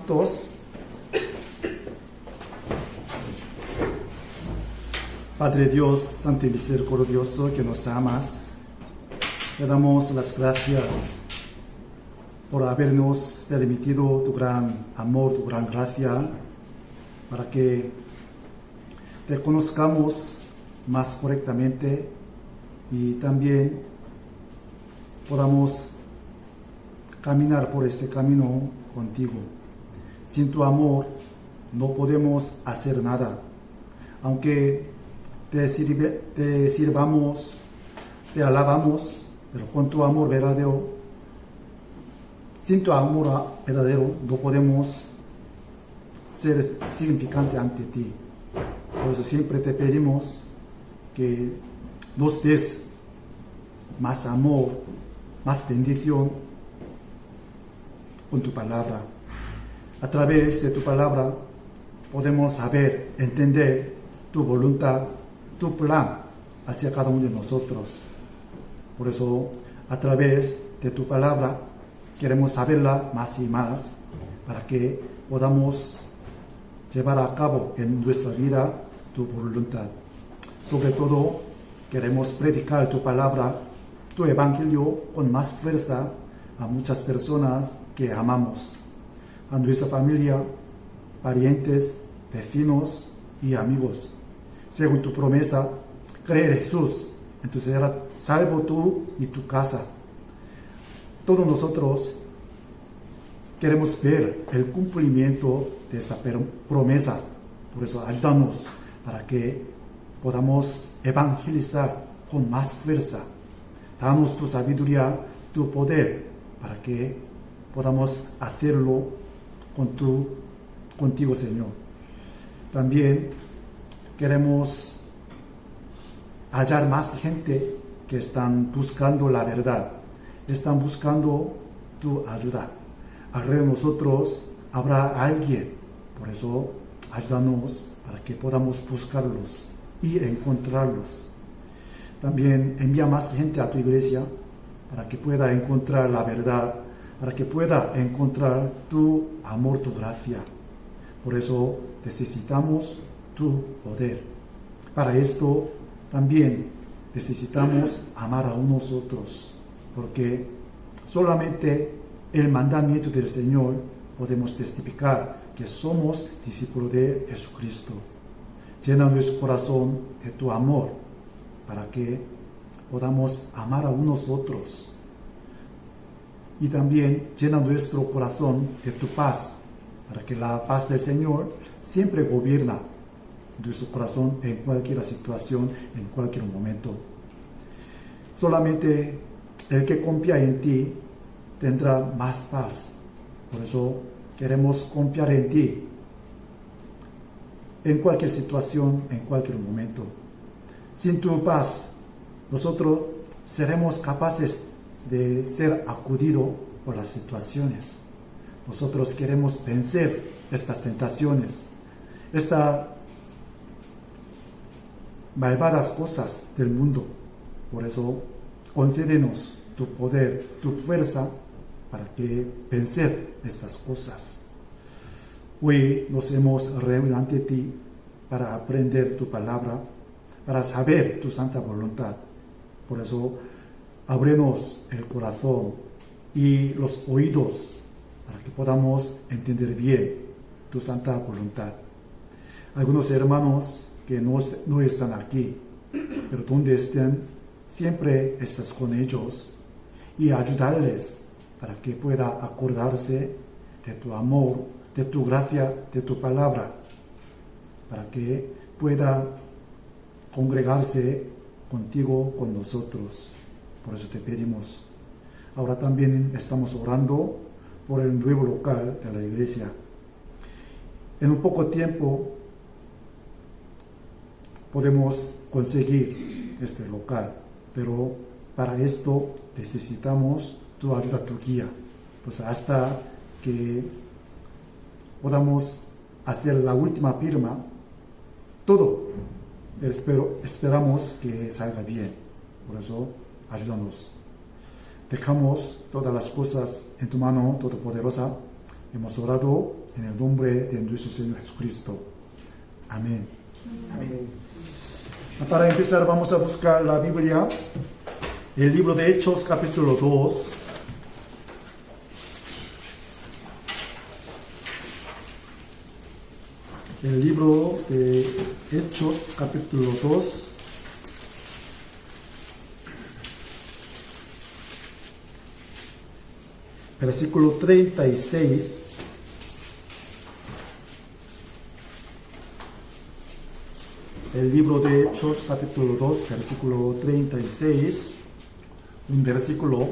juntos. Padre Dios, Santo y Misericordioso, que nos amas, te damos las gracias por habernos permitido tu gran amor, tu gran gracia, para que te conozcamos más correctamente y también podamos caminar por este camino contigo. Sin tu amor no podemos hacer nada. Aunque te sirvamos, te alabamos, pero con tu amor verdadero, sin tu amor verdadero no podemos ser significante ante ti. Por eso siempre te pedimos que nos des más amor, más bendición con tu palabra. A través de tu palabra podemos saber, entender tu voluntad, tu plan hacia cada uno de nosotros. Por eso, a través de tu palabra, queremos saberla más y más para que podamos llevar a cabo en nuestra vida tu voluntad. Sobre todo, queremos predicar tu palabra, tu evangelio con más fuerza a muchas personas que amamos, a nuestra familia, parientes, vecinos y amigos. Según tu promesa, creer en Jesús, entonces serás salvo tú y tu casa. Todos nosotros queremos ver el cumplimiento de esta promesa. Por eso ayúdanos para que podamos evangelizar con más fuerza. Danos tu sabiduría, tu poder, para que podamos hacerlo contigo, Señor. También queremos hallar más gente que están buscando la verdad, están buscando tu ayuda. Alrededor de nosotros habrá alguien, por eso ayúdanos para que podamos buscarlos y encontrarlos. También envía más gente a tu iglesia para que pueda encontrar la verdad, para que pueda encontrar tu amor, tu gracia. Por eso necesitamos tu poder. Para esto también necesitamos amar a unos otros, porque solamente el mandamiento del Señor podemos testificar que somos discípulos de Jesucristo. Llena nuestro corazón de tu amor para que podamos amar a unos otros. Y también llena nuestro corazón de tu paz, para que la paz del Señor siempre gobierna nuestro corazón en cualquier situación, en cualquier momento. Solamente el que confía en ti tendrá más paz. Por eso queremos confiar en ti en cualquier situación, en cualquier momento. Sin tu paz, nosotros seremos capaces de ser acudidos por las situaciones. Nosotros queremos vencer estas tentaciones, estas malvadas cosas del mundo. Por eso, concédenos tu poder, tu fuerza, para que vencer estas cosas. Hoy nos hemos reunido ante ti para aprender tu palabra, para saber tu santa voluntad. Por eso, ábrenos el corazón y los oídos para que podamos entender bien tu santa voluntad. Algunos hermanos que no están aquí, pero donde estén, siempre estás con ellos y ayudarles para que pueda acordarse de tu amor, de tu gracia, de tu palabra, para que pueda congregarse contigo, con nosotros. Por eso te pedimos. Ahora también estamos orando por el nuevo local de la iglesia. En un poco tiempo podemos conseguir este local, pero para esto necesitamos tu ayuda, tu guía. Pues hasta que podamos hacer la última firma, todo esperamos que salga bien. Por eso ayúdanos. Dejamos todas las cosas en tu mano todopoderosa. Hemos orado en el nombre de nuestro Señor Jesucristo. Amén. Amén. Para empezar vamos a buscar la Biblia, el libro de Hechos capítulo 2. El libro de Hechos capítulo 2. Versículo 36. El libro de Hechos, capítulo 2, versículo 36. Un versículo,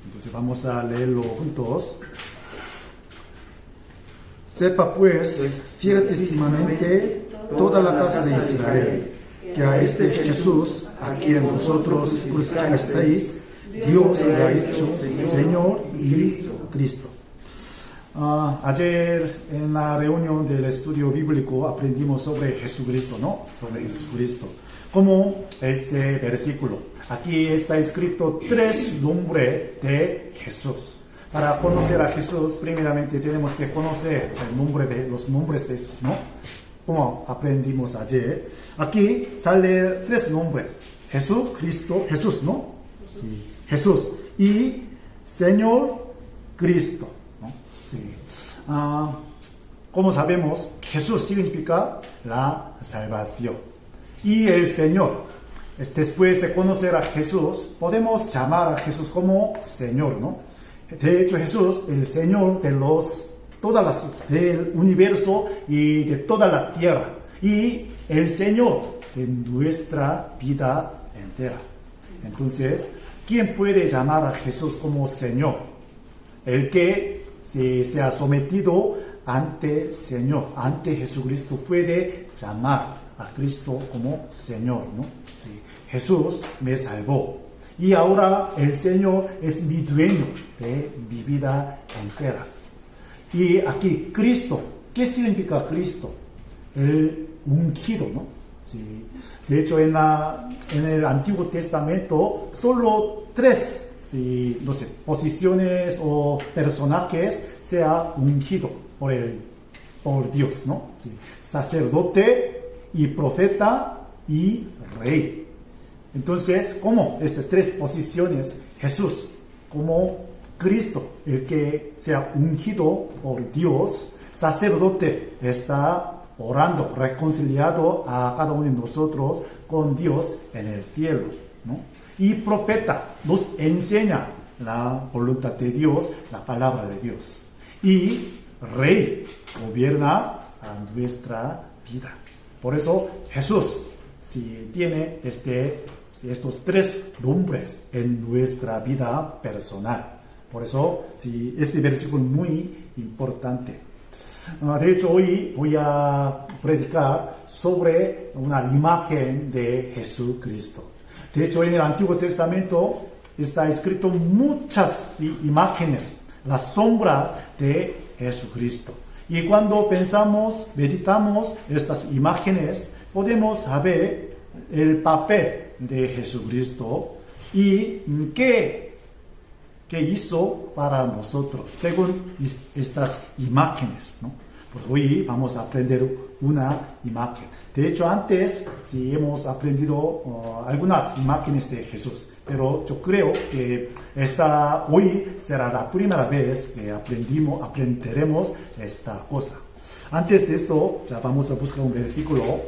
entonces vamos a leerlo juntos. Sepa pues ciertísimamente toda la casa de Israel, que a este Jesús, a quien vosotros crucificasteis, Dios le ha hecho Señor y Cristo. Ayer en la reunión del estudio bíblico aprendimos sobre Jesucristo, ¿no? Sobre Jesucristo. Como este versículo. Aquí está escrito 3 nombres de Jesús. Para conocer a Jesús, primeramente tenemos que conocer los nombres de Jesús, ¿no? Como aprendimos ayer. Aquí sale 3 nombres. Jesucristo, Jesús, ¿no? Sí, Jesús. Y Señor Cristo, ¿no? Sí. Como sabemos, Jesús significa la salvación. Y el Señor, después de conocer a Jesús, podemos llamar a Jesús como Señor, ¿no? De hecho, Jesús, el Señor del universo y de toda la tierra. Y el Señor de nuestra vida entera. Entonces, ¿quién puede llamar a Jesús como Señor? El que se ha sometido ante Señor, ante Jesucristo, puede llamar a Cristo como Señor, ¿no? Sí. Jesús me salvó y ahora el Señor es mi dueño de mi vida entera. Y aquí Cristo, ¿qué significa Cristo? El ungido, ¿no? Sí. De hecho, en el Antiguo Testamento solo 3 posiciones o personajes se ha ungido por Dios, ¿no? Sí. Sacerdote y profeta y rey. Entonces, ¿cómo estas 3 posiciones? Jesús como Cristo, el que se ha ungido por Dios. Sacerdote está orando, reconciliado a cada uno de nosotros con Dios en el cielo, ¿no? Y profeta nos enseña la voluntad de Dios, la palabra de Dios. Y rey gobierna a nuestra vida. Por eso Jesús tiene estos 3 nombres en nuestra vida personal. Por eso este versículo es muy importante. De hecho, hoy voy a predicar sobre una imagen de Jesucristo. De hecho, en el Antiguo Testamento está escrito muchas imágenes, la sombra de Jesucristo. Y cuando pensamos, meditamos estas imágenes, podemos saber el papel de Jesucristo y qué hizo para nosotros, según estas imágenes, ¿no? Pues hoy vamos a aprender una imagen. De hecho, antes hemos aprendido algunas imágenes de Jesús, pero yo creo que hoy será la primera vez que aprenderemos esta cosa. Antes de esto, ya vamos a buscar un versículo.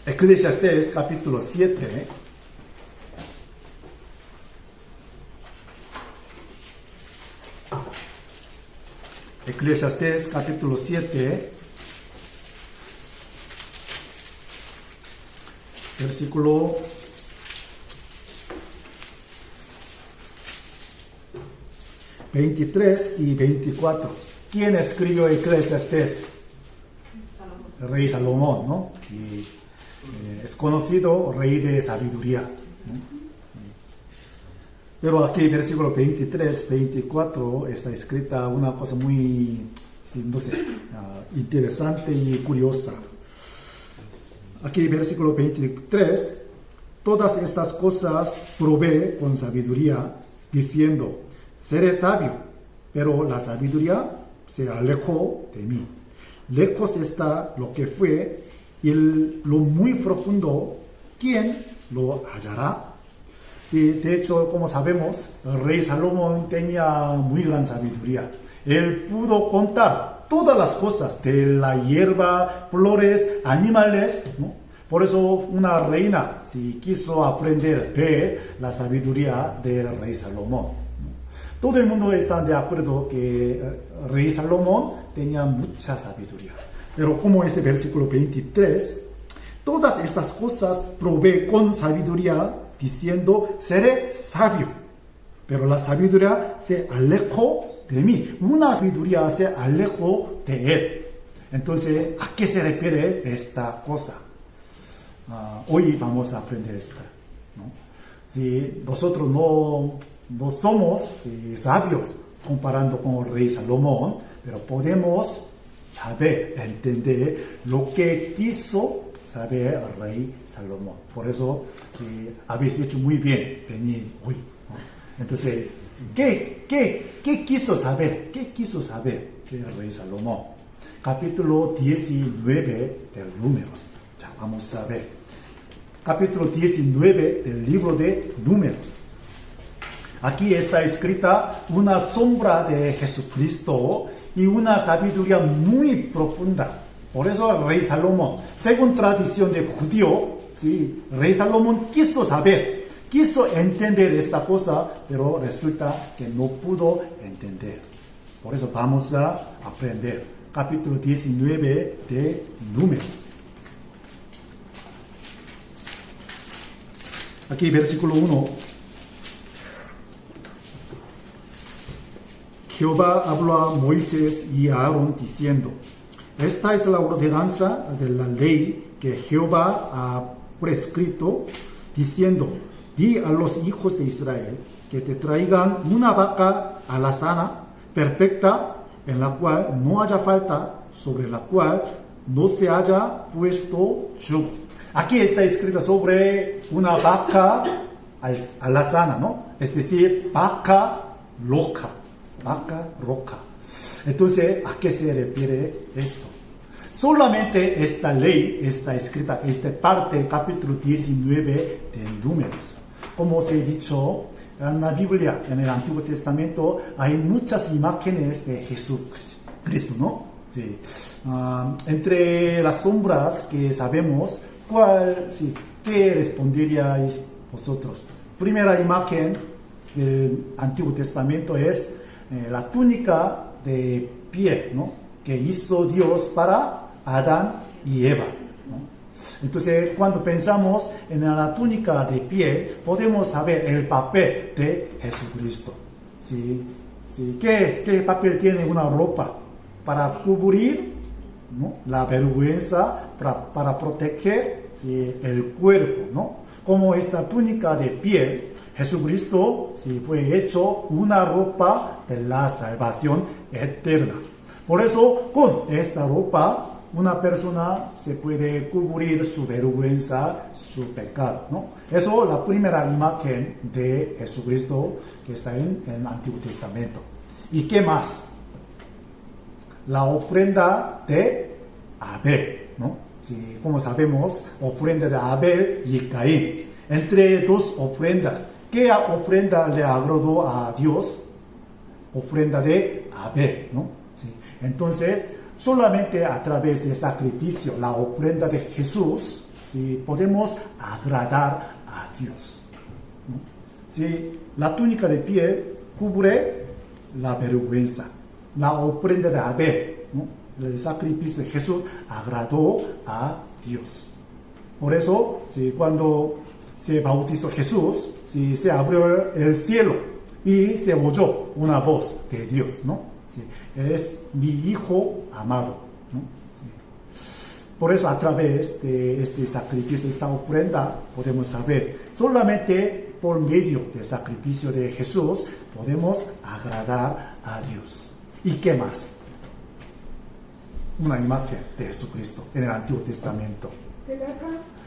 Eclesiastés capítulo 7. Eclesiastés capítulo 7, versículo 23 y 24. ¿Quién escribió Eclesiastés? El rey Salomón, ¿no? Y, es conocido rey de sabiduría, ¿no? Pero aquí, versículo 23, 24, está escrita una cosa muy, interesante y curiosa. Aquí, versículo 23, todas estas cosas provee con sabiduría, diciendo, seré sabio, pero la sabiduría se alejó de mí. Lejos está lo que fue y lo muy profundo, ¿quién lo hallará? Y de hecho, como sabemos, el rey Salomón tenía muy gran sabiduría. Él pudo contar todas las cosas de la hierba, flores, animales, ¿no? Por eso una reina, si quiso aprender ver la sabiduría del rey Salomón, ¿no? Todo el mundo está de acuerdo que el rey Salomón tenía mucha sabiduría. Pero como ese versículo 23, todas estas cosas provee con sabiduría, diciendo, seré sabio. Pero la sabiduría se alejó de mí. Una sabiduría se alejó de él. Entonces, ¿a qué se refiere esta cosa? Hoy vamos a aprender esta, ¿no? Si nosotros no somos sabios comparando con el rey Salomón, pero podemos saber, entender lo que quiso saber el rey Salomón. Por eso, si habéis hecho muy bien venir hoy, ¿no? Entonces, ¿qué quiso saber? ¿Qué quiso saber el rey Salomón? Capítulo 19 del Números. Ya vamos a ver. Capítulo 19 del libro de Números. Aquí está escrita una sombra de Jesucristo y una sabiduría muy profunda. Por eso el rey Salomón, según tradición de judío, ¿sí? El rey Salomón quiso saber, quiso entender esta cosa, pero resulta que no pudo entender. Por eso vamos a aprender. Capítulo 19 de Números. Aquí versículo 1. Jehová habló a Moisés y a Aarón diciendo, esta es la ordenanza de la ley que Jehová ha prescrito, diciendo, di a los hijos de Israel que te traigan una vaca alazana, perfecta, en la cual no haya falta, sobre la cual no se haya puesto yugo. Aquí está escrito sobre una vaca alazana, ¿no? Es decir, vaca loca. Vaca loca. Entonces, ¿a qué se refiere esto? Solamente esta ley está escrita, esta parte, capítulo 19 de Números. Como os he dicho, en la Biblia, en el Antiguo Testamento, hay muchas imágenes de Jesucristo, ¿no? Sí. Entre las sombras que sabemos, ¿qué responderíais vosotros? Primera imagen del Antiguo Testamento es la túnica de piel, ¿no? Que hizo Dios para Adán y Eva, ¿no? Entonces, cuando pensamos en la túnica de piel, podemos saber el papel de Jesucristo. ¿Sí? ¿Sí? ¿Qué papel tiene una ropa? Para cubrir, ¿no? La vergüenza, para proteger, ¿sí? El cuerpo, ¿no? Como esta túnica de piel, Jesucristo, ¿sí? Fue hecho una ropa de la salvación eterna. Por eso, con esta ropa, una persona se puede cubrir su vergüenza, su pecado, ¿no? Eso es la primera imagen de Jesucristo que está en el Antiguo Testamento. ¿Y qué más? La ofrenda de Abel, ¿no? Sí, como sabemos, ofrenda de Abel y Caín. Entre dos ofrendas, ¿qué ofrenda le agradó a Dios? Ofrenda de Abel, ¿no? Sí. Entonces, solamente a través del sacrificio, la ofrenda de Jesús, ¿sí? Podemos agradar a Dios, ¿no? Sí. La túnica de piel cubre la vergüenza. La ofrenda de Abel, ¿no? El sacrificio de Jesús agradó a Dios. Por eso, ¿sí? Cuando se bautizó Jesús, ¿sí? Se abrió el cielo y se oyó una voz de Dios, ¿no? ¿Sí? Es mi Hijo amado, ¿no? ¿Sí? Por eso, a través de este sacrificio, esta ofrenda, podemos saber, solamente por medio del sacrificio de Jesús, podemos agradar a Dios. ¿Y qué más? Una imagen de Jesucristo en el Antiguo Testamento.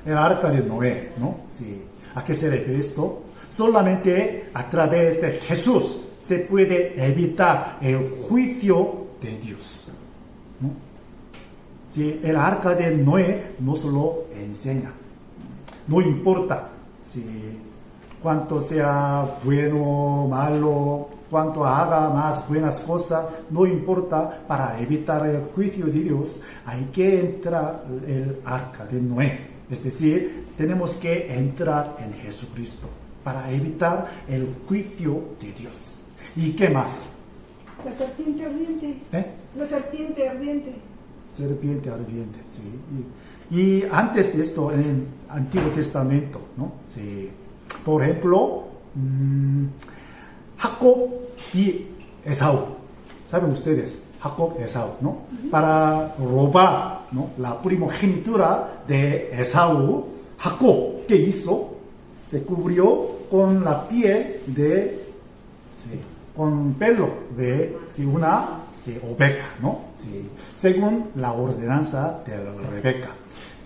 El arca de Noé, ¿no? Sí. ¿A qué se refiere esto? Solamente a través de Jesús se puede evitar el juicio de Dios, ¿no? Sí, el arca de Noé nos lo enseña. No importa si cuánto sea bueno o malo, cuánto haga más buenas cosas, no importa, para evitar el juicio de Dios hay que entrar el arca de Noé. Es decir, tenemos que entrar en Jesucristo para evitar el juicio de Dios. ¿Y qué más? La serpiente ardiente. La serpiente ardiente. Serpiente ardiente, sí. Y antes de esto, en el Antiguo Testamento, ¿no? Sí. Por ejemplo, Jacob y Esaú. ¿Saben ustedes? Jacob y Esaú, ¿no? Para robar, ¿no?, la primogenitura de Esaú, Jacob, ¿qué hizo? Se cubrió con la piel de, sí, con pelo de, sí, una, sí, oveja, ¿no? Sí, según la ordenanza de Rebeca.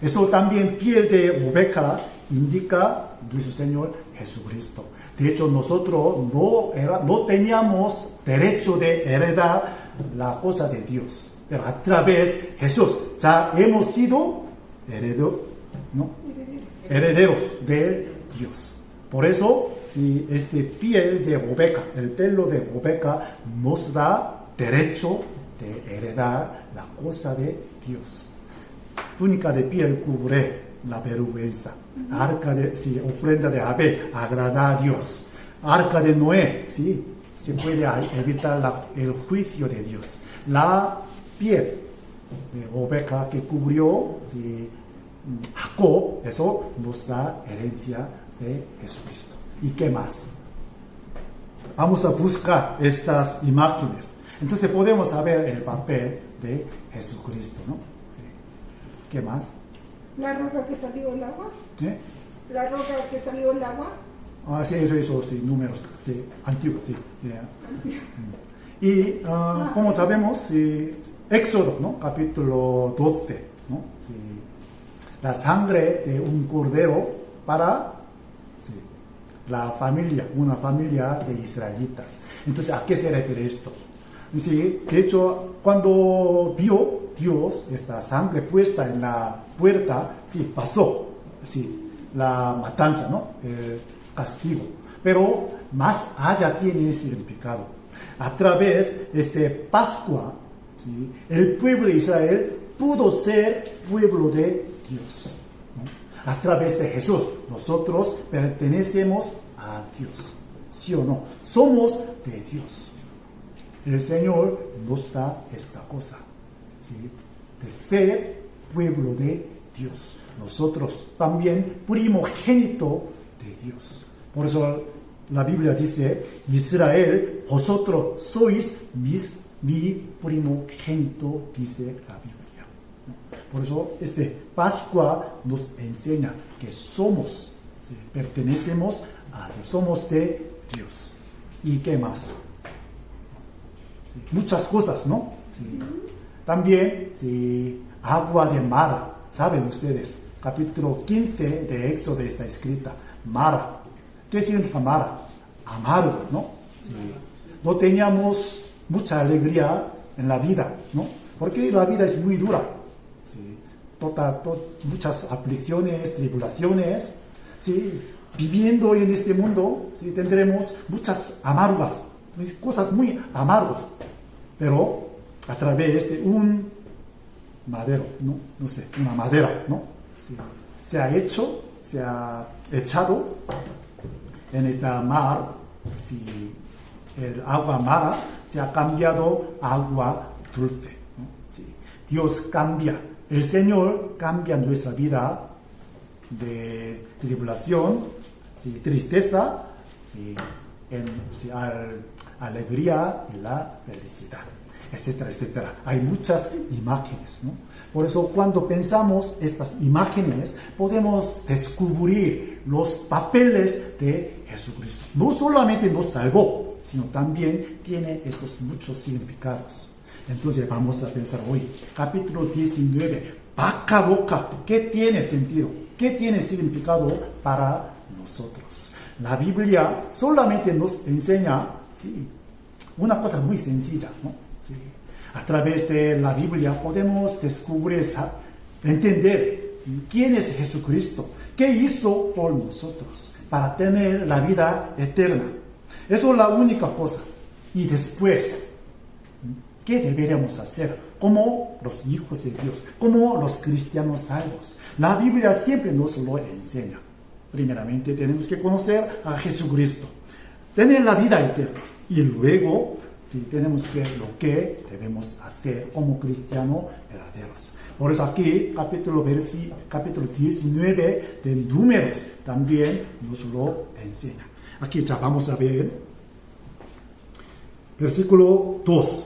Eso también, piel de oveja, indica nuestro Señor Jesucristo. De hecho, nosotros no teníamos derecho de heredar la cosa de Dios, pero a través de Jesús ya hemos sido herederos, ¿no? Heredero de Dios. Por eso, si este piel de oveja, el pelo de oveja, nos da derecho de heredar la cosa de Dios. Túnica de piel cubre la vergüenza. Arca de, sí, ofrenda de Abel agrada a Dios. Arca de Noé, sí, se puede evitar el juicio de Dios. La piel de oveja que cubrió, sí, Jacob, eso nos da herencia de Jesucristo. ¿Y qué más? Vamos a buscar estas imágenes. Entonces podemos saber el papel de Jesucristo, ¿no? Sí. ¿Qué más? La roca que salió el agua. La roca que salió el agua. Ah, sí, eso, sí, números, sí, antiguos, sí. Yeah. Y como sabemos, sí, Éxodo, ¿no? Capítulo 12, ¿no? Sí. La sangre de un cordero para, sí, la familia, una familia de israelitas. Entonces, ¿a qué se refiere esto? Sí, de hecho, cuando vio Dios esta sangre puesta en la puerta, sí, pasó, sí, la matanza, ¿no? El castigo. Pero más allá tiene significado. A través de este Pascua, ¿sí?, el pueblo de Israel pudo ser pueblo de Dios, ¿no? A través de Jesús, nosotros pertenecemos a Dios. ¿Sí o no? Somos de Dios. El Señor nos da esta cosa, ¿sí?, de ser pueblo de Dios. Nosotros también primogénito de Dios. Por eso la Biblia dice: Israel, vosotros sois mi primogénito, dice la Biblia. Por eso Pascua nos enseña que somos, ¿sí?, pertenecemos a Dios, somos de Dios. ¿Y qué más? Sí, muchas cosas, ¿no? Sí. También, sí, agua de Mara. ¿Saben ustedes? Capítulo 15 de Éxodo está escrita. Mara. ¿Qué significa Mara? Amargo, ¿no? Sí. No teníamos mucha alegría en la vida, ¿no? Porque la vida es muy dura. Sí. Muchas aflicciones, tribulaciones. Sí. Viviendo en este mundo, sí, tendremos muchas amargas, cosas muy amargas. Pero a través de un madero, no sé, una madera, ¿no? Sí. Se ha echado en esta mar, sí, el agua mara se ha cambiado a agua dulce, ¿no? Sí. Dios cambia, el Señor cambia nuestra vida de tribulación, sí, tristeza, sí, sí, alegría y la felicidad, etcétera, etcétera. Hay muchas imágenes, ¿no? Por eso, cuando pensamos estas imágenes, podemos descubrir los papeles de Jesucristo. No solamente nos salvó, sino también tiene esos muchos significados. Entonces, vamos a pensar hoy, capítulo 19, vaca loca. ¿Qué tiene sentido? ¿Qué tiene significado para nosotros? La Biblia solamente nos enseña, sí, una cosa muy sencilla, ¿no? Sí. A través de la Biblia podemos descubrir, entender quién es Jesucristo, qué hizo por nosotros para tener la vida eterna. Eso es la única cosa. Y después, ¿qué deberíamos hacer como los hijos de Dios, como los cristianos salvos? La Biblia siempre nos lo enseña. Primeramente tenemos que conocer a Jesucristo, tener la vida eterna, y luego tenemos que lo que debemos hacer como cristianos verdaderos. Por eso aquí, capítulo 19 de Números también nos lo enseña. Aquí ya vamos a ver versículo 2.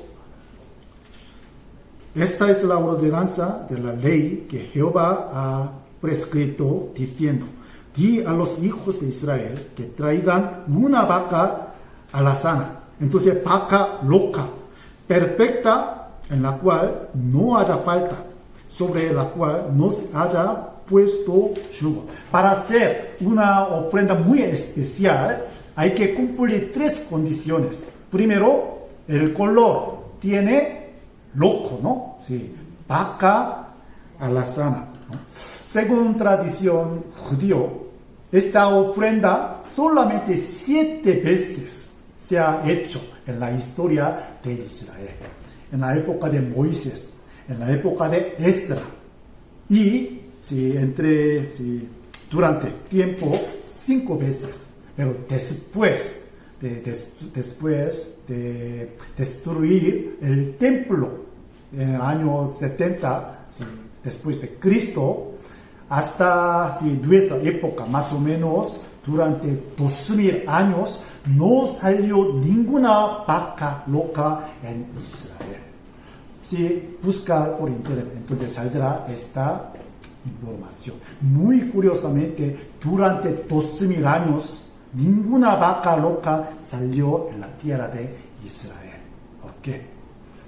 Esta es la ordenanza de la ley que Jehová ha prescrito, diciendo: di a los hijos de Israel que traigan una vaca alazana. Entonces, vaca loca, perfecta, en la cual no haya falta, sobre la cual no se haya puesto yugo. Para hacer una ofrenda muy especial, hay que cumplir 3 condiciones. Primero, el color tiene loco, ¿no? Sí, vaca alazana, ¿no? Según tradición judío, esta ofrenda solamente 7 veces se ha hecho en la historia de Israel. En la época de Moisés, en la época de Esdras. Y durante tiempo 5 veces. Pero después de destruir el templo en el año 70, después de Cristo, hasta nuestra época, más o menos, durante 2000 años, no salió ninguna vaca loca en Israel. Si busca por internet, entonces saldrá esta información. Muy curiosamente, durante 2000 años, ninguna vaca loca salió en la tierra de Israel. ¿Por qué?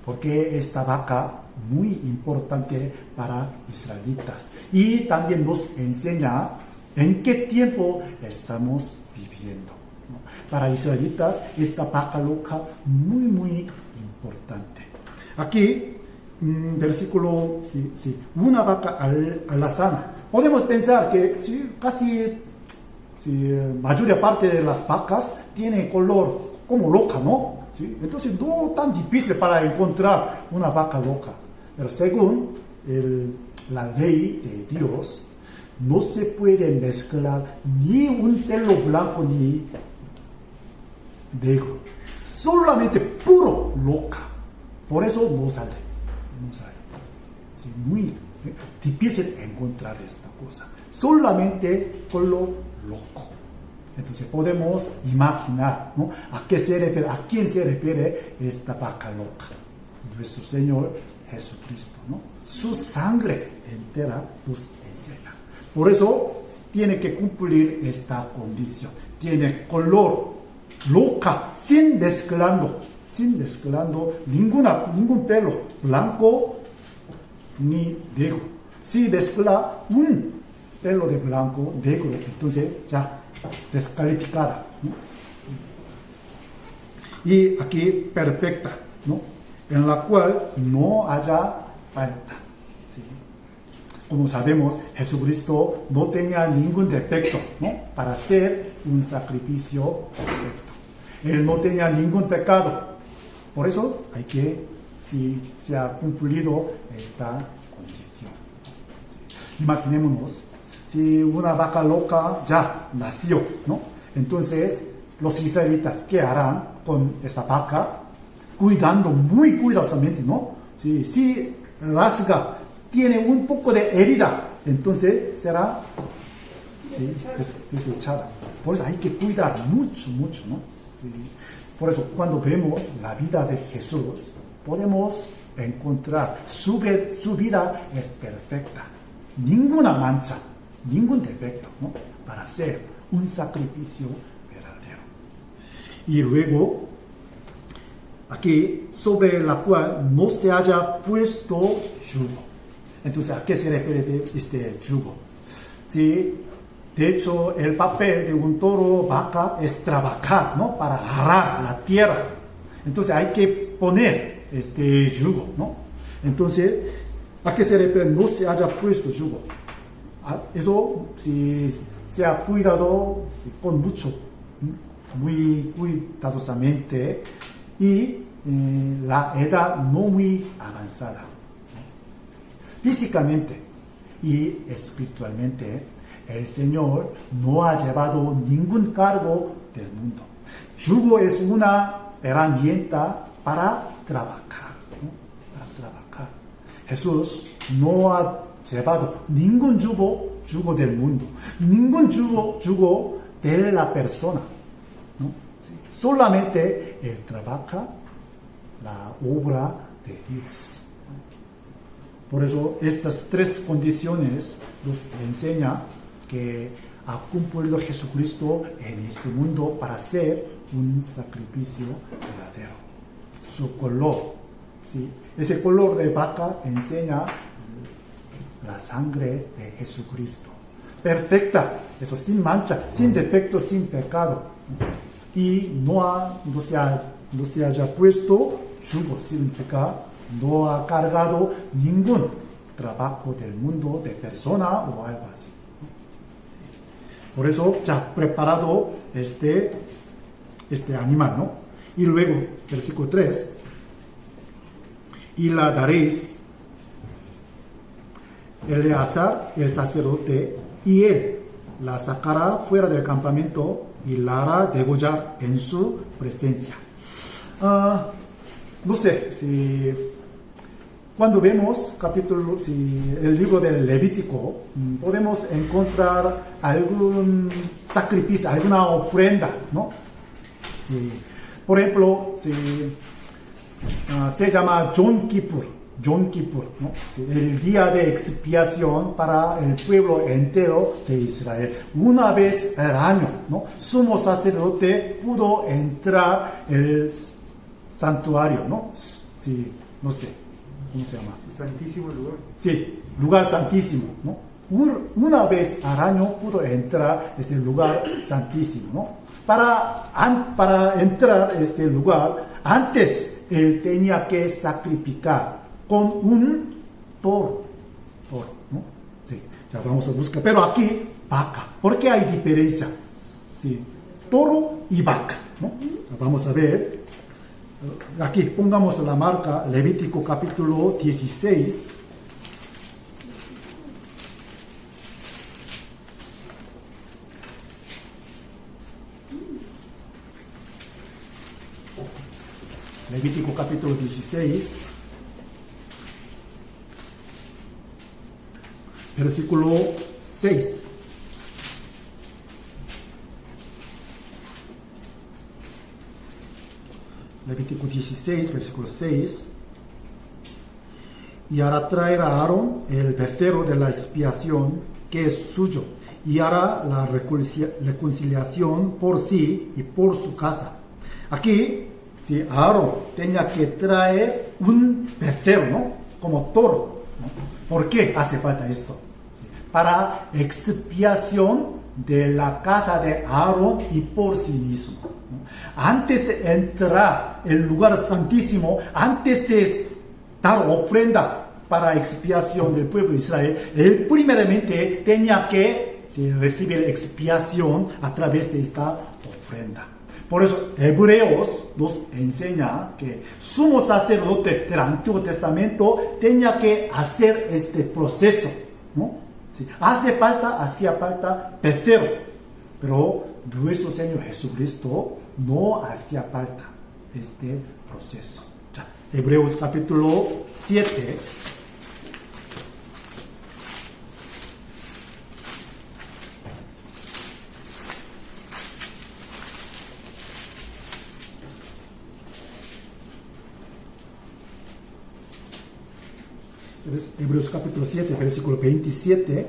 Porque esta vaca muy importante para israelitas. Y también nos enseña en qué tiempo estamos viviendo, ¿no? Para israelitas, esta vaca loca muy importante. Aquí, versículo, una vaca alazana. Podemos pensar que casi mayoría parte de las vacas tiene color como loca, ¿no? Entonces no tan difícil para encontrar una vaca loca. Pero según la ley de Dios, no se puede mezclar ni un pelo blanco ni negro. Solamente puro loca. Por eso no sale. Muy difícil encontrar esta cosa. Solamente color loco. Entonces podemos imaginar, ¿no? a quién se refiere esta vaca loca. Nuestro Señor Jesucristo, ¿no? Su sangre entera nos enseña. Por eso tiene que cumplir esta condición. Tiene color loca, sin mezclando ningún pelo blanco ni negro. Si mezcla un pelo de blanco, negro, entonces ya descalificada, ¿no? Y aquí perfecta, ¿no? En la cual no haya falta. ¿Sí? Como sabemos, Jesucristo no tenía ningún defecto, ¿no? Para hacer un sacrificio perfecto. Él no tenía ningún pecado. Por eso hay que, se ha cumplido esta condición. ¿Sí? Imaginémonos, si una vaca loca ya nació, ¿no? Entonces, los israelitas, ¿qué harán con esta vaca? Cuidando muy cuidadosamente, ¿no? Si rasga, tiene un poco de herida, entonces será desechada. Por eso hay que cuidar mucho, ¿no? Por eso, cuando vemos la vida de Jesús, podemos encontrar su vida es perfecta. Ninguna mancha, ningún defecto, ¿no? Para hacer un sacrificio verdadero. Y luego, aquí, sobre la cual no se haya puesto yugo. Entonces, ¿a qué se refiere este yugo? Sí, de hecho, el papel de un toro vaca es trabajar, ¿no? Para arar la tierra. Entonces, hay que poner este yugo, ¿no? Entonces, ¿a qué se refiere? No se haya puesto yugo. Eso, si se ha cuidado con mucho, muy cuidadosamente, y la edad no muy avanzada. Físicamente y espiritualmente, el Señor no ha llevado ningún cargo del mundo. Yugo es una herramienta para trabajar, ¿no? Para trabajar. Jesús no ha llevado ningún yugo del mundo, ningún yugo de la persona, ¿no? Sí. Solamente Él trabaja la obra de Dios. Por eso estas tres condiciones nos enseña que ha cumplido Jesucristo en este mundo para ser un sacrificio verdadero. Su color, ¿sí? Ese color de vaca enseña la sangre de Jesucristo. Perfecta, eso sin mancha, sin defecto, sin pecado. Y no se haya puesto yugo, significa no ha cargado ningún trabajo del mundo, de persona o algo así. Por eso ya ha preparado este animal, ¿no? Y luego, versículo 3, y la daréis Eleazar, el sacerdote, y él la sacará fuera del campamento y la hará degollar en su presencia. No sé si cuando vemos el libro del Levítico, podemos encontrar algún sacrificio, alguna ofrenda, ¿no? Sí. Por ejemplo, se llama Yom Kippur, ¿no? Sí, el día de expiación para el pueblo entero de Israel. Una vez al año, ¿no? Sumo sacerdote pudo entrar el santuario, ¿no? Sí, no sé, ¿cómo se llama? Santísimo lugar. Sí, lugar santísimo, ¿no? Una vez al año pudo entrar este lugar santísimo, ¿no? Para entrar a este lugar, antes él tenía que sacrificar con un toro, ¿no? Sí, ya vamos a buscar. Pero aquí, vaca. ¿Por qué hay diferencia? Sí, toro y vaca, ¿no? Vamos a ver. Aquí pongamos la marca Levítico capítulo 16. Levítico capítulo 16, versículo 6. Levítico 16, versículo 6. Y hará traer a Aarón el becerro de la expiación, que es suyo, y hará la reconciliación por sí y por su casa. Aquí, si Aarón tenía que traer un becerro, ¿no? Como toro, ¿no? ¿Por qué hace falta esto? Para expiación de la casa de Aarón y por sí mismo, ¿no? Antes de entrar el lugar santísimo, antes de dar ofrenda para expiación del pueblo de Israel, él primeramente tenía que recibir expiación a través de esta ofrenda. Por eso Hebreos nos enseña que sumo sacerdote del Antiguo Testamento tenía que hacer este proceso, ¿no? Sí, hacía falta becerro, pero nuestro Señor Jesucristo no hacía falta este proceso. Ya, Hebreos capítulo 7. Hebreos capítulo 7, versículo 27.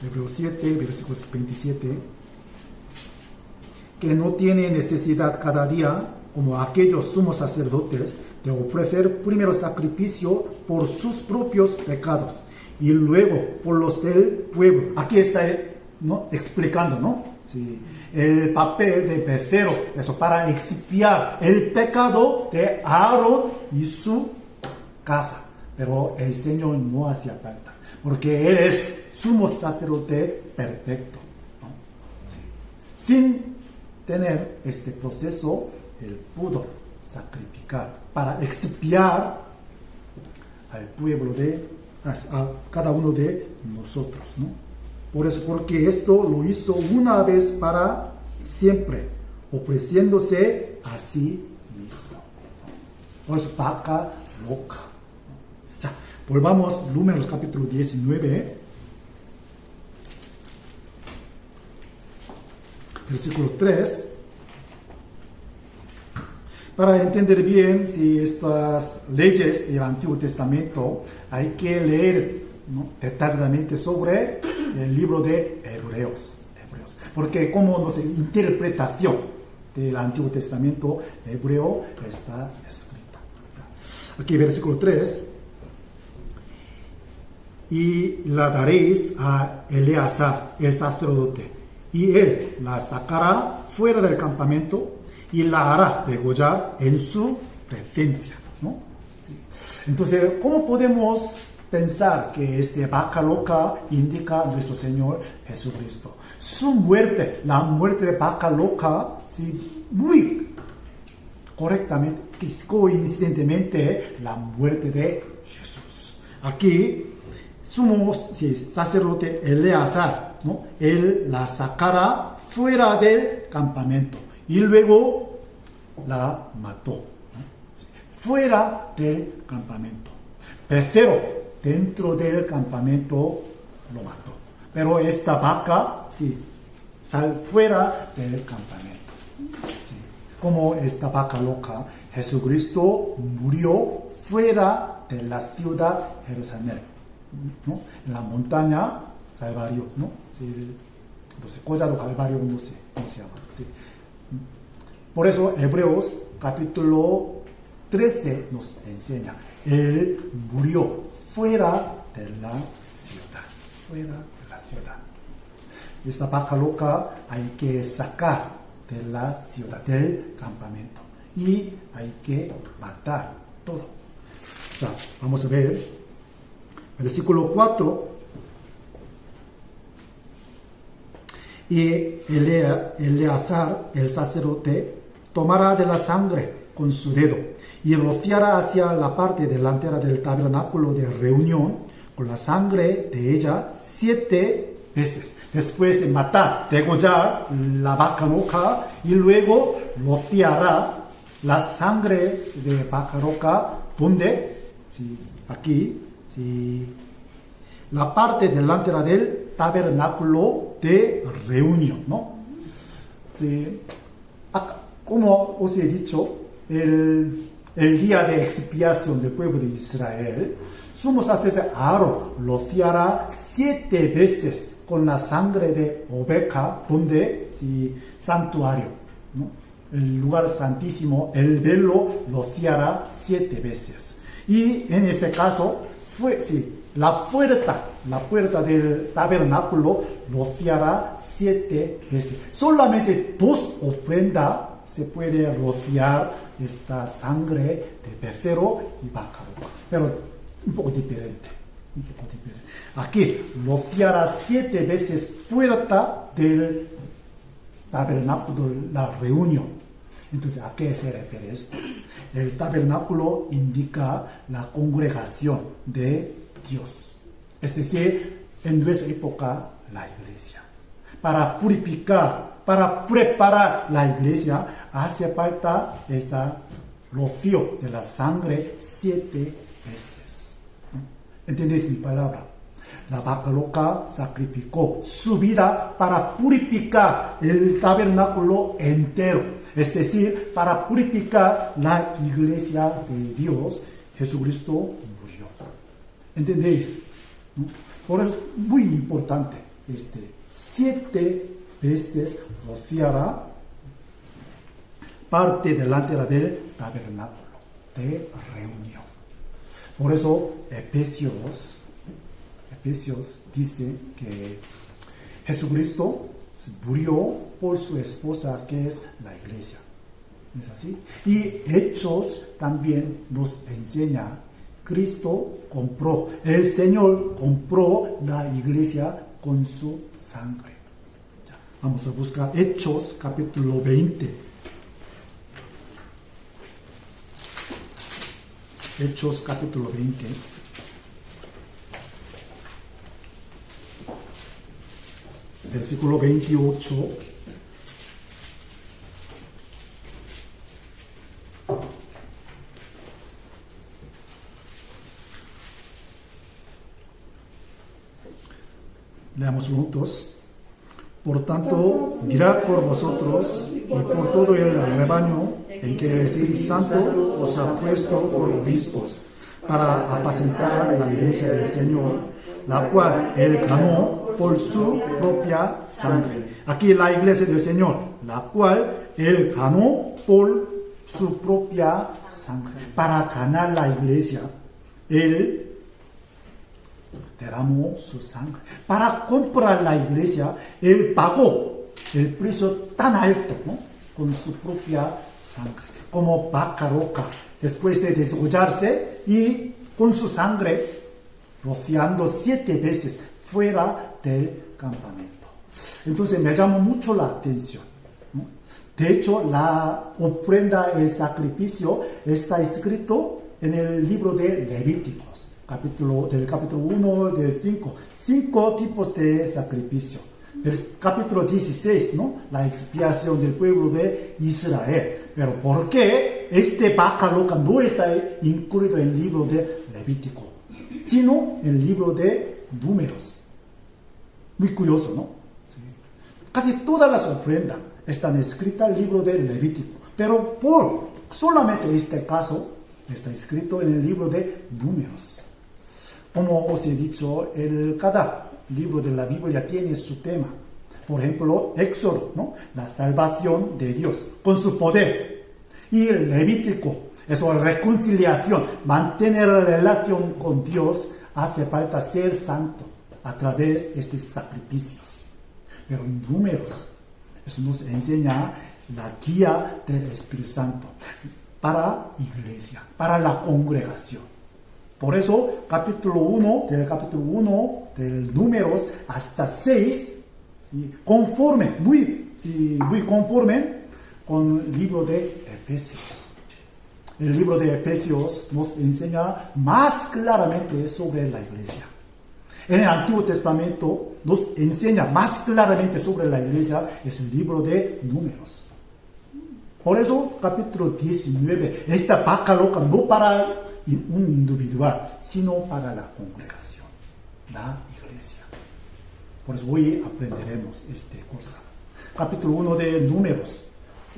Hebreos 7, versículo 27. Que no tiene necesidad cada día, como aquellos sumos sacerdotes, de ofrecer primero sacrificio por sus propios pecados y luego por los del pueblo. Aquí está, ¿no?, explicando, ¿no? Sí. El papel de becerro, eso para expiar el pecado de Aarón y su casa. Pero el Señor no hacía falta, porque Él es sumo sacerdote perfecto, ¿no? Sí. Sin tener este proceso, Él pudo sacrificar para expiar al pueblo a cada uno de nosotros, ¿no? Por eso, porque esto lo hizo una vez para siempre, ofreciéndose a sí mismo. Por eso, vaca loca. Ya, volvamos Números capítulo 19, versículo 3. Para entender bien si estas leyes del Antiguo Testamento hay que leer, ¿no?, detalladamente sobre el libro de Hebreos. Porque como no sé, interpretación del Antiguo Testamento hebreo está escrita. Aquí versículo 3. Y la daréis a Eleazar, el sacerdote, y él la sacará fuera del campamento y la hará degollar en su presencia, ¿no? Sí. Entonces, ¿cómo podemos pensar que vaca loca indica a nuestro Señor Jesucristo? Su muerte, la muerte de vaca loca, sí, muy correctamente, coincidentemente, la muerte de Jesús. Aquí, sumo sacerdote Eleazar, ¿no?, él la sacará fuera del campamento y luego la mató, ¿no? Fuera del campamento. Becerro dentro del campamento lo mató. Pero esta vaca, sí, sal fuera del campamento. Sí. Como esta vaca loca, Jesucristo murió fuera de la ciudad Jerusalén, ¿no? En la montaña Calvario, ¿no? Sí. Entonces, collado Calvario, no sé cómo se llama. Sí. Por eso, Hebreos capítulo 13 nos enseña, Él murió fuera de la ciudad. Fuera de la ciudad. Esta vaca loca hay que sacar de la ciudad, del campamento. Y hay que matar todo. Ya, vamos a ver. Versículo 4. Y Eleazar, el sacerdote, tomará de la sangre con su dedo y rociará hacia la parte delantera del tabernáculo de reunión con la sangre de ella 7 veces. Después de matar, degollar la vaca loca y luego rociará la sangre de vaca loca, donde, sí, aquí, sí, la parte delantera del tabernáculo de reunión, ¿no? Sí. Como os he dicho, el día de expiación del pueblo de Israel, sumo sacerdote Aarón rociará 7 veces con la sangre de oveja, donde, sí, santuario, ¿no?, el lugar santísimo, el velo rociará 7 veces. Y en este caso, la puerta del tabernáculo rociará 7 veces. Solamente 2 ofrendas se puede rociar esta sangre de becerro y vaca loca, pero un poco diferente. Aquí rociará 7 veces puerta del tabernáculo, la reunión. Entonces, ¿a qué se refiere esto? El tabernáculo indica la congregación de Dios. Es decir, en nuestra época, la iglesia. Para purificar, para preparar la iglesia, hace falta esta rocío de la sangre 7 veces. ¿Entendéis mi palabra? La vaca loca sacrificó su vida para purificar el tabernáculo entero. Es decir, para purificar la iglesia de Dios, Jesucristo murió. ¿Entendéis? ¿No? Por eso es muy importante 7 veces rociará parte delantera del tabernáculo de reunión. Por eso Efesios dice que Jesucristo murió por su esposa, que es la iglesia. ¿Es así? Y Hechos también nos enseña, Cristo compró, el Señor compró la iglesia con su sangre. Ya, vamos a buscar Hechos capítulo 20. Hechos capítulo 20. Versículo 28. Leamos juntos. Por tanto, mirad por vosotros y por todo el rebaño en que el Espíritu Santo os ha puesto por obispos, para apacentar la iglesia del Señor, la cual Él ganó por su propia sangre. Aquí la iglesia del Señor, la cual Él ganó por su propia sangre. Para ganar la iglesia, Él derramó su sangre. Para comprar la iglesia, Él pagó el precio tan alto, ¿no? Con su propia sangre. Como vaca loca, después de desgollarse y con su sangre rociando 7 veces fuera del campamento. Entonces me llamó mucho la atención, ¿no? De hecho, la ofrenda, el sacrificio, está escrito en el libro de Levíticos, del capítulo 1, del 5. 5 tipos de sacrificio. El capítulo 16, ¿no? La expiación del pueblo de Israel. Pero ¿por qué este vaca loca no está incluido en el libro de Levítico, sino en el libro de Números? Muy curioso, ¿no? Sí. Casi todas las ofrendas están escritas en el libro de Levítico, pero por solamente este caso está escrito en el libro de Números. Como os he dicho, cada libro de la Biblia tiene su tema. Por ejemplo, Éxodo, ¿no? La salvación de Dios con su poder. Y el Levítico, eso es reconciliación, mantener la relación con Dios. Hace falta ser santo a través de estos sacrificios. Pero Números, eso nos enseña la guía del Espíritu Santo para iglesia, para la congregación. Por eso, capítulo 1 del Números hasta 6, ¿sí? muy conforme con el libro de Efesios. El libro de Efesios nos enseña más claramente sobre la iglesia. En el Antiguo Testamento nos enseña más claramente sobre la iglesia, es el libro de Números. Por eso, capítulo 19, esta vaca loca no para un individual, sino para la congregación, la iglesia. Por eso hoy aprenderemos esta cosa. Capítulo 1 de Números,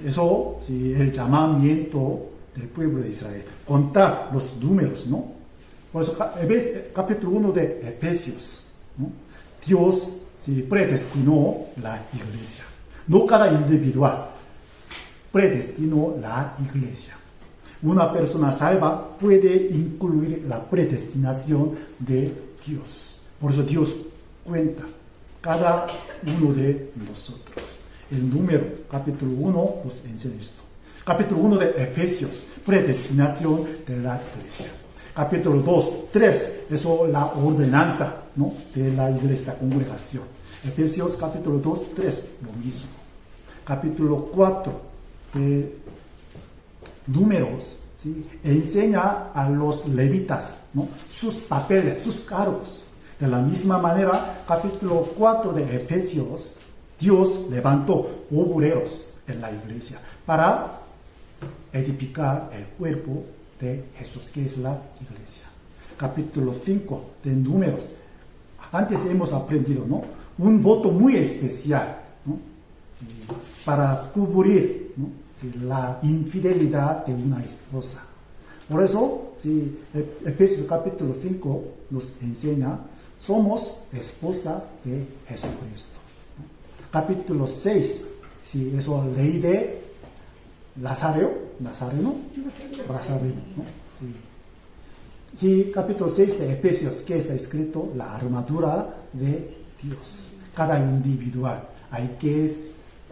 eso, sí, el llamamiento del pueblo de Israel, contar los números, ¿no? Por eso capítulo 1 de Efesios, ¿no? Dios, sí, predestinó la iglesia, no cada individual, predestinó la iglesia. Una persona salva puede incluir la predestinación de Dios. Por eso Dios cuenta cada uno de nosotros. El número, capítulo 1, nos enseña esto. Capítulo 1 de Efesios, predestinación de la iglesia. Capítulo 2, 3, eso la ordenanza, ¿no? De la iglesia, la congregación. Efesios capítulo 2, 3, lo mismo. Capítulo 4 de Números, ¿sí? Enseña a los levitas, ¿no? Sus papeles, sus cargos. De la misma manera, capítulo 4 de Efesios, Dios levantó obreros en la iglesia para edificar el cuerpo de Jesús, que es la iglesia. Capítulo 5 de Números. Antes hemos aprendido, ¿no? Un voto muy especial, ¿no? Sí, para cubrir, ¿no? Sí, la infidelidad de una esposa. Por eso, sí, Efesios capítulo 5 nos enseña, somos esposa de Jesucristo, ¿no? Capítulo 6, sí, eso ley de Nazareno, ¿no? Sí. Sí, capítulo 6 de Efesios, que está escrito la armadura de Dios. Cada individual hay que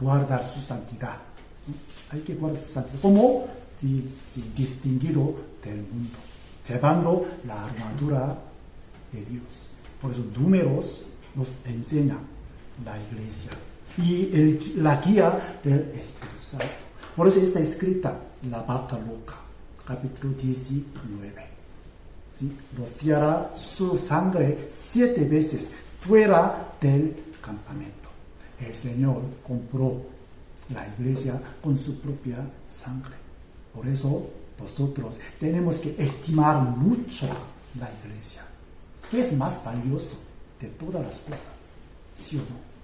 guardar su santidad. ¿No? Hay que guardar su santidad como distinguido del mundo, llevando la armadura de Dios. Por eso Números nos enseña la iglesia y la guía del Espíritu Santo. Por eso está escrita la vaca loca, capítulo 19. ¿Sí? Rociará su sangre 7 veces fuera del campamento. El Señor compró la iglesia con su propia sangre. Por eso nosotros tenemos que estimar mucho la iglesia, que es más valioso de todas las cosas, ¿sí o no?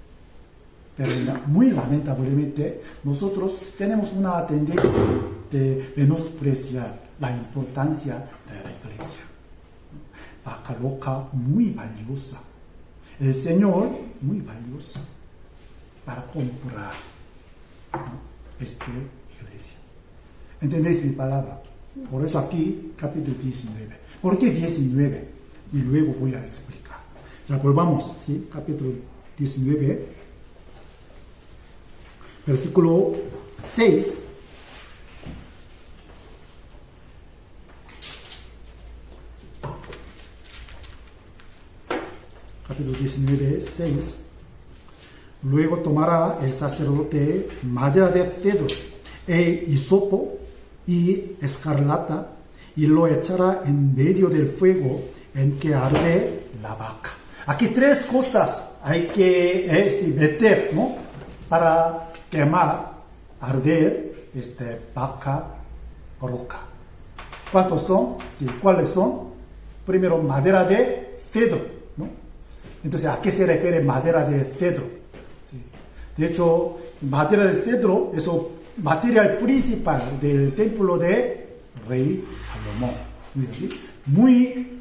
Pero muy lamentablemente nosotros tenemos una tendencia de menospreciar la importancia de la iglesia. Vaca loca muy valiosa. El Señor muy valioso para comprar, ¿no?, esta iglesia. ¿Entendéis mi palabra? Por eso aquí, capítulo 19. ¿Por qué 19? Y luego voy a explicar. Ya volvamos, ¿sí? Capítulo 19, versículo 6. Capítulo 19, 6. Luego tomará el sacerdote madera de cedro e hisopo y escarlata y lo echará en medio del fuego en que arde la vaca. Aquí 3 cosas hay que meter, ¿no?, para quemar, arder vaca roca. ¿Cuántos son? Sí, ¿cuáles son? Primero, madera de cedro, ¿no? Entonces, ¿a qué se refiere madera de cedro? Sí. De hecho, madera de cedro es el material principal del templo de Rey Salomón. Muy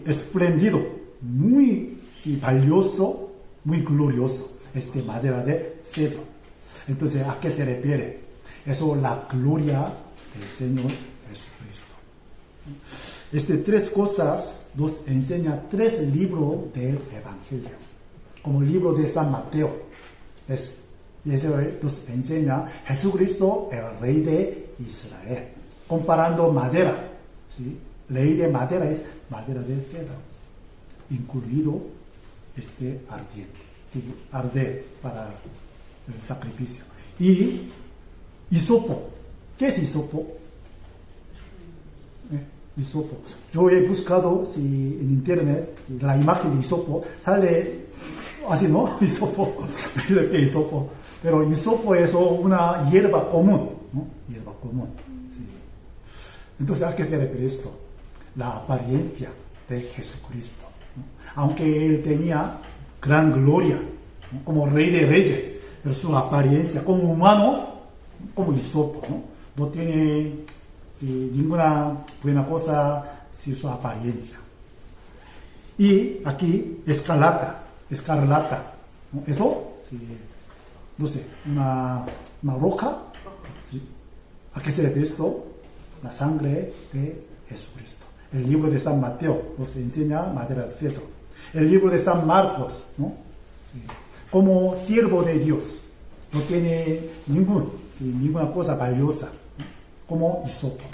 espléndido, muy valioso, muy glorioso, madera de cedro. Entonces, ¿a qué se refiere? Eso, la gloria del Señor Jesucristo. 3 cosas nos enseña 3 libros del Evangelio. Como el libro de San Mateo. Y eso nos enseña Jesucristo, el Rey de Israel. Comparando madera, ¿sí? Ley de madera es madera de cedro, incluido ardiente, ¿sí? Arder para el sacrificio. Y hisopo. ¿Qué es hisopo? Hisopo. Yo he buscado en internet la imagen de hisopo, sale así, ¿no? Hisopo. ¿Qué hisopo? Pero hisopo es una hierba común, ¿no? Hierba común. Sí. Entonces, ¿a qué se refiere esto? La apariencia de Jesucristo, ¿no? Aunque Él tenía gran gloria, ¿no?, como Rey de Reyes, pero su apariencia como humano, como hisopo, ¿no? No tiene ninguna buena cosa su apariencia. Y aquí, escarlata, ¿no? Eso, no sé, una roca, ¿sí? ¿A qué se refiere esto? La sangre de Jesucristo. El libro de San Mateo nos enseña madera de cedro. El libro de San Marcos, ¿no?, sí, como siervo de Dios, no tiene ninguna cosa valiosa, ¿no?, como hisopo.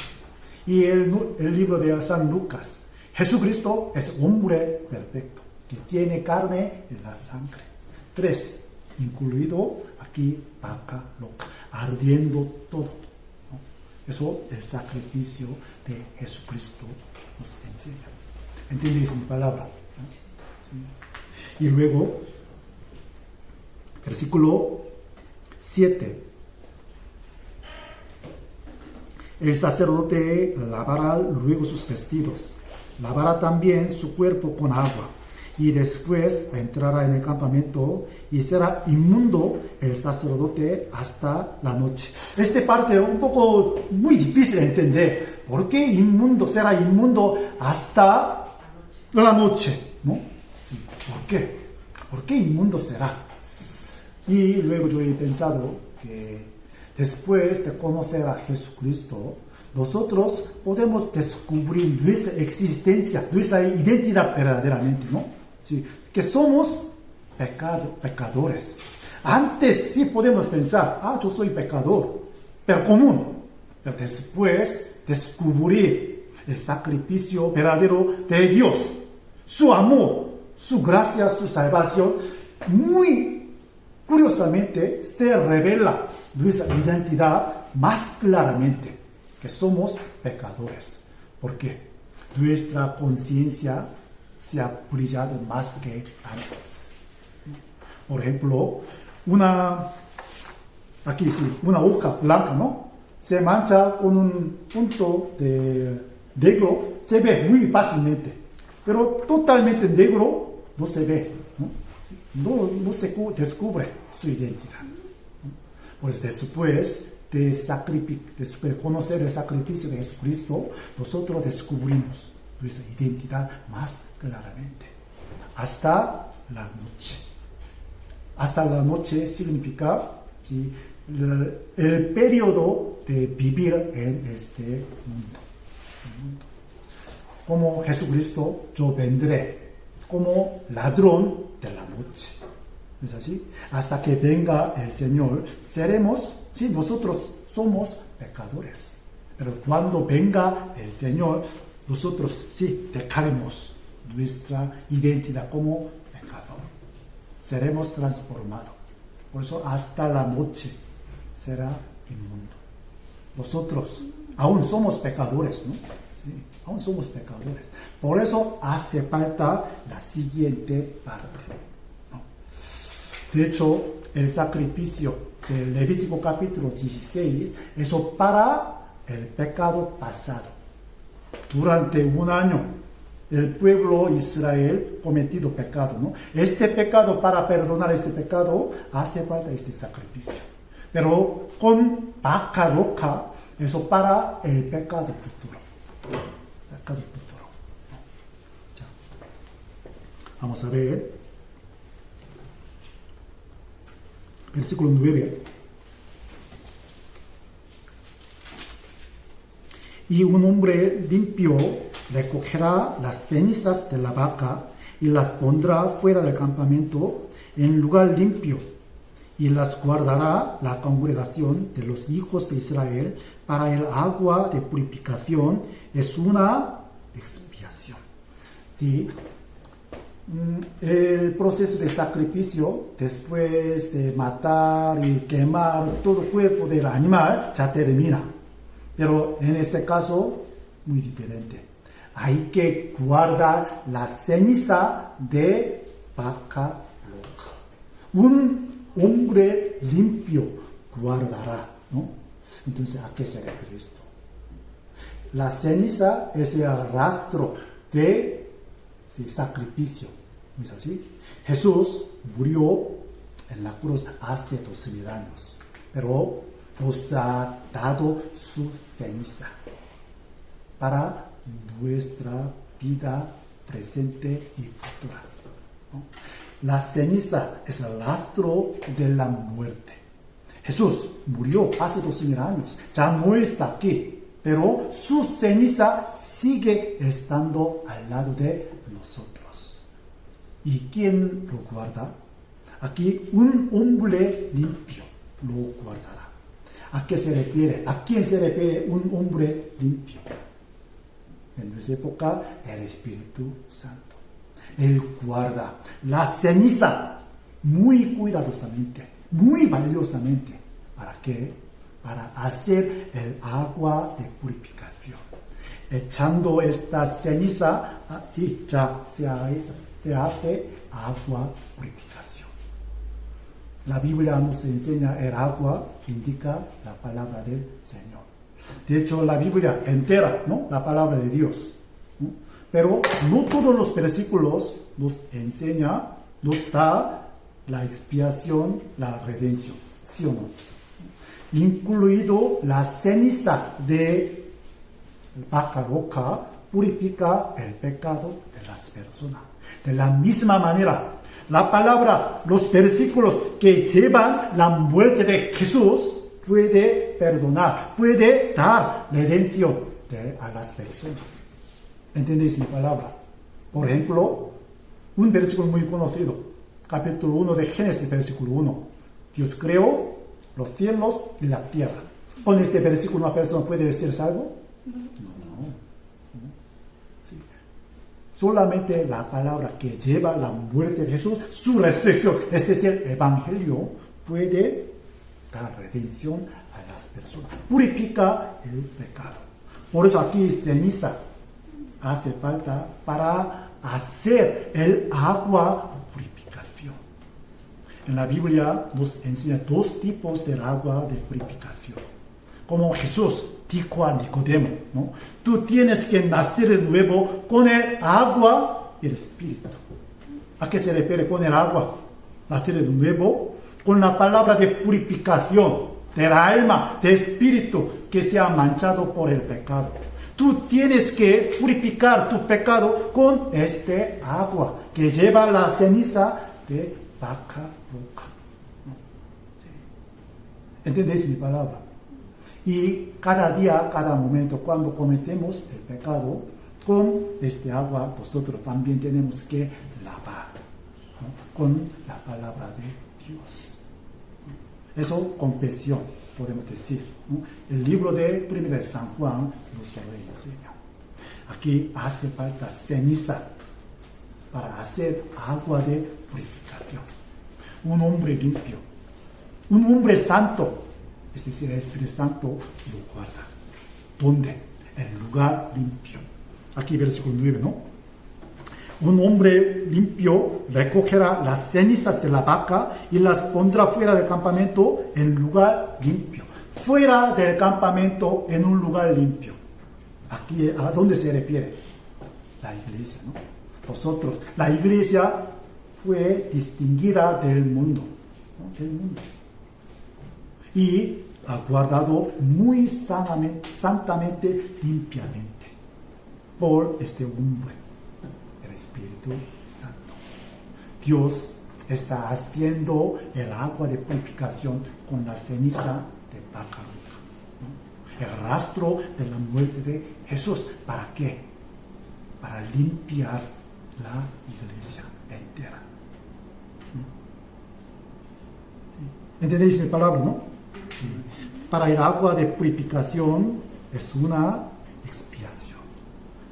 Y el libro de San Lucas, Jesucristo es hombre perfecto, que tiene carne en la sangre. 3, incluido aquí vaca loca, ardiendo todo, ¿no? Eso, el sacrificio de Jesucristo nos enseña. ¿Entendéis mi palabra? ¿No? Sí. Y luego, versículo 7. El sacerdote lavará luego sus vestidos, lavará también su cuerpo con agua, y después entrará en el campamento y será inmundo el sacerdote hasta la noche. Esta parte es un poco muy difícil de entender. ¿Por qué será inmundo hasta la noche? ¿No? Sí. ¿Por qué? ¿Por qué inmundo será? Y luego yo he pensado que después de conocer a Jesucristo, nosotros podemos descubrir nuestra existencia, nuestra identidad verdaderamente, ¿no? Sí, que somos pecadores. Antes sí podemos pensar, yo soy pecador, pero común. Pero después descubrir el sacrificio verdadero de Dios, su amor, su gracia, su salvación, muy curiosamente se revela nuestra identidad más claramente, que somos pecadores. ¿Por qué? Nuestra conciencia se ha brillado más que antes. Por ejemplo, una hoja blanca, ¿no? Se mancha con un punto de negro, se ve muy fácilmente, pero totalmente negro no se ve, no se descubre su identidad. Pues después de conocer el sacrificio de Jesucristo, nosotros descubrimos nuestra identidad más claramente. Hasta la noche. Hasta la noche significa el periodo de vivir en este mundo. Como Jesucristo, yo vendré como ladrón de la noche. ¿Es así? Hasta que venga el Señor, nosotros somos pecadores. Pero cuando venga el Señor, nosotros dejaremos nuestra identidad como pecador. Seremos transformados. Por eso hasta la noche será inmundo. Nosotros aún somos pecadores, ¿no? Sí, aún somos pecadores. Por eso hace falta la siguiente parte, ¿no? De hecho, el sacrificio del Levítico capítulo 16, eso para el pecado pasado. Durante un año, el pueblo Israel cometido pecado, ¿no? Este pecado, para perdonar este pecado, hace falta este sacrificio. Pero con vaca loca, eso para el pecado futuro. Pecado futuro. Ya. Vamos a ver. Versículo 9. Y un hombre limpio recogerá las cenizas de la vaca y las pondrá fuera del campamento en lugar limpio, y las guardará la congregación de los hijos de Israel para el agua de purificación. Es una expiación. ¿Sí? El proceso de sacrificio, después de matar y quemar todo el cuerpo del animal, ya termina. Pero en este caso, muy diferente. Hay que guardar la ceniza de vaca loca. Un hombre limpio guardará, ¿no? Entonces, ¿a qué se refiere esto? La ceniza es el rastro de sacrificio, ¿no es así? Jesús murió en la cruz hace 2000 años, pero nos ha dado su ceniza para nuestra vida presente y futura, ¿no? La ceniza es el rastro de la muerte. Jesús murió hace 2000 años, ya no está aquí, pero su ceniza sigue estando al lado de nosotros. ¿Y quién lo guarda? Aquí un hombre limpio lo guardará. ¿A qué se refiere? ¿A quién se refiere un hombre limpio? En nuestra época, el Espíritu Santo. Él guarda la ceniza muy cuidadosamente, muy valiosamente. ¿Para qué? Para hacer el agua de purificación. Echando esta ceniza, ya se hace agua purificación. La Biblia nos enseña el agua, indica la palabra del Señor. De hecho, la Biblia entera, ¿no? La palabra de Dios, ¿no? Pero no todos los versículos nos da la expiación, la redención, ¿sí o no? Incluido la ceniza de vaca loca, purifica el pecado de las personas. De la misma manera, la palabra, los versículos que llevan la muerte de Jesús puede perdonar, puede dar redención a las personas. ¿Entendéis mi palabra? Por ejemplo, un versículo muy conocido, capítulo 1 de Génesis, versículo 1. Dios creó los cielos y la tierra. ¿Con este versículo una persona puede ser salvo? No. Sí. Solamente la palabra que lleva la muerte de Jesús, su resurrección, es decir, el Evangelio, puede dar redención a las personas. Purifica el pecado. Por eso aquí ceniza hace falta para hacer el agua purificación. En la Biblia nos enseña dos tipos de agua de purificación. Como Jesús dijo a Nicodemo, ¿no? Tú tienes que nacer de nuevo con el agua y el espíritu. ¿A qué se refiere con el agua? Nacer de nuevo con la palabra de purificación del alma, del espíritu que se ha manchado por el pecado. Tú tienes que purificar tu pecado con este agua que lleva la ceniza de vaca loca. ¿Sí? ¿Entendéis mi palabra? Y cada día, cada momento, cuando cometemos el pecado, con este agua nosotros también tenemos que lavar, ¿no? Con la palabra de Dios. Eso, confesión, podemos decir, ¿no? El libro de 1 de San Juan nos lo enseña. Aquí hace falta ceniza para hacer agua de purificación. Un hombre limpio, un hombre santo, es decir, el Espíritu Santo lo guarda. ¿Dónde? En el lugar limpio. Aquí versículo 9, ¿no? Un hombre limpio recogerá las cenizas de la vaca y las pondrá fuera del campamento en lugar limpio. Fuera del campamento en un lugar limpio. Aquí, ¿a dónde se refiere? La iglesia, ¿no? Nosotros, la iglesia fue distinguida del mundo, ¿no? Del mundo. Y ha guardado muy santamente, limpiamente, por este hombre, el Espíritu Santo. Dios está haciendo el agua de purificación con la ceniza de vaca loca, ¿no? El rastro de la muerte de Jesús. ¿Para qué? Para limpiar la iglesia entera. ¿Sí? ¿Entendéis mi palabra, no? Sí. Para el agua de purificación es una expiación.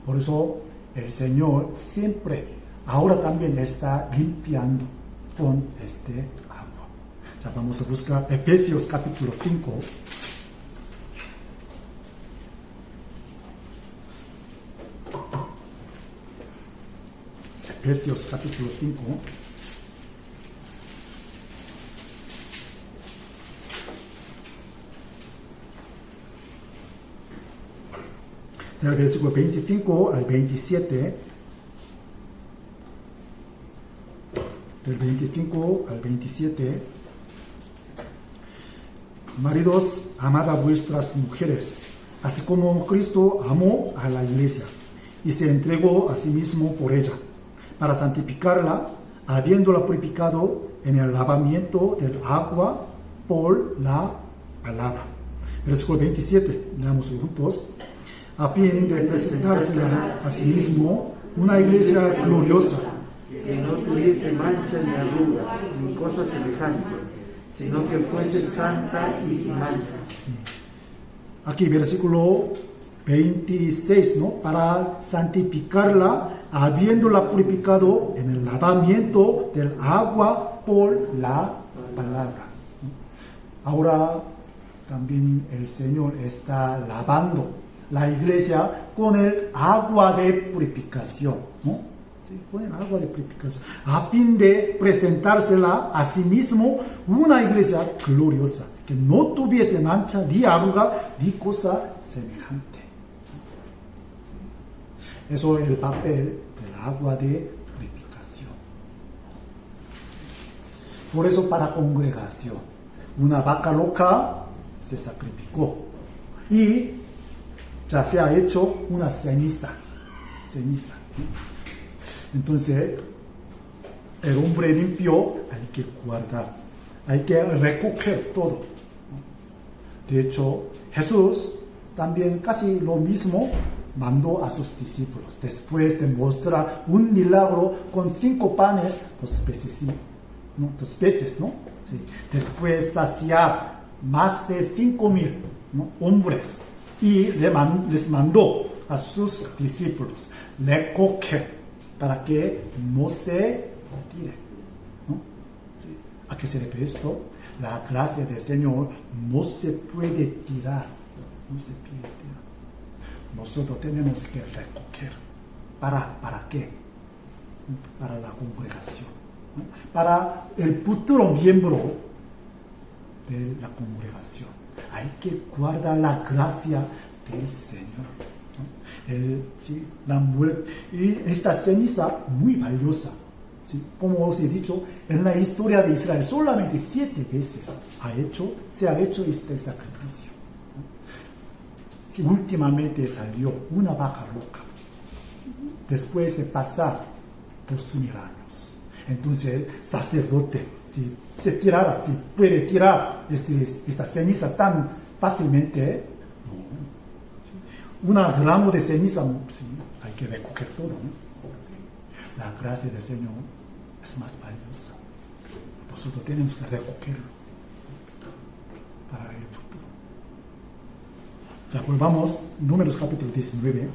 Por eso el Señor siempre, ahora también está limpiando con este agua. Ya vamos a buscar Efesios capítulo 5. Efesios capítulo 5. Del versículo 25 al 27. Del 25 al 27. Maridos, amad a vuestras mujeres, así como Cristo amó a la iglesia y se entregó a sí mismo por ella, para santificarla, habiéndola purificado en el lavamiento del agua por la palabra. Versículo 27, leamos juntos. A fin de presentársela a sí mismo una iglesia gloriosa, que no tuviese mancha ni arruga, ni cosa semejante, sino que fuese santa y sin mancha. Aquí versículo 26, ¿no? Para santificarla, habiéndola purificado en el lavamiento del agua por la palabra. Ahora también el Señor está lavando la iglesia con el agua de purificación, ¿no? Sí, con el agua de purificación, a fin de presentársela a sí mismo una iglesia gloriosa, que no tuviese mancha, ni arruga, ni cosa semejante. Eso es el papel del agua de purificación. Por eso para congregación, una vaca loca se sacrificó y ya se ha hecho una ceniza. Entonces, el hombre limpio hay que guardar, hay que recoger todo. De hecho, Jesús también casi lo mismo mandó a sus discípulos, después de mostrar un milagro con 5 panes, 2 peces, ¿no? ¿sí? Después saciar más de 5,000, ¿no?, hombres, y les mandó a sus discípulos recoger para que no se tire, ¿no? ¿Sí? ¿A qué se refiere esto? La gracia del Señor no se puede tirar, no se puede tirar. Nosotros tenemos que recoger. ¿Para qué? Para la congregación, ¿no?, para el futuro miembro de la congregación. Hay que guardar la gracia del Señor, ¿no? ¿Sí? La muerte, y esta ceniza muy valiosa, ¿sí? Como os he dicho, en la historia de Israel solamente 7 veces se ha hecho este sacrificio, ¿no? Sí, últimamente salió una vaca loca después de pasar 2,000 años. Entonces, sacerdote, si se tirara, si puede tirar esta ceniza tan fácilmente, no. Una gramo de ceniza, sí, hay que recoger todo, ¿no? Sí. La gracia del Señor es más valiosa. Nosotros tenemos que recogerlo para el futuro. Ya volvamos, Números capítulo 19.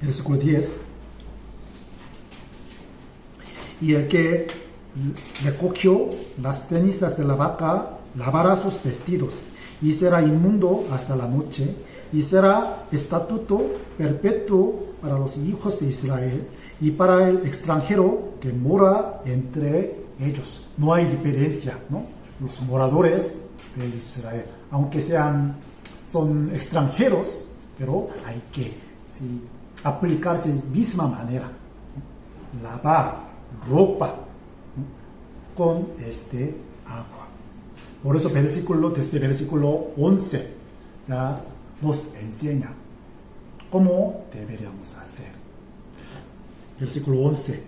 Versículo 10. Y el que recogió las cenizas de la vaca lavará sus vestidos y será inmundo hasta la noche, y será estatuto perpetuo para los hijos de Israel y para el extranjero que mora entre ellos. No hay diferencia, ¿no? Los moradores de Israel, aunque son extranjeros, pero hay que, sí, aplicarse de misma manera, ¿no? Lavar ropa, ¿no?, con agua. Por eso desde versículo 11 ya nos enseña cómo deberíamos hacer. Versículo 11.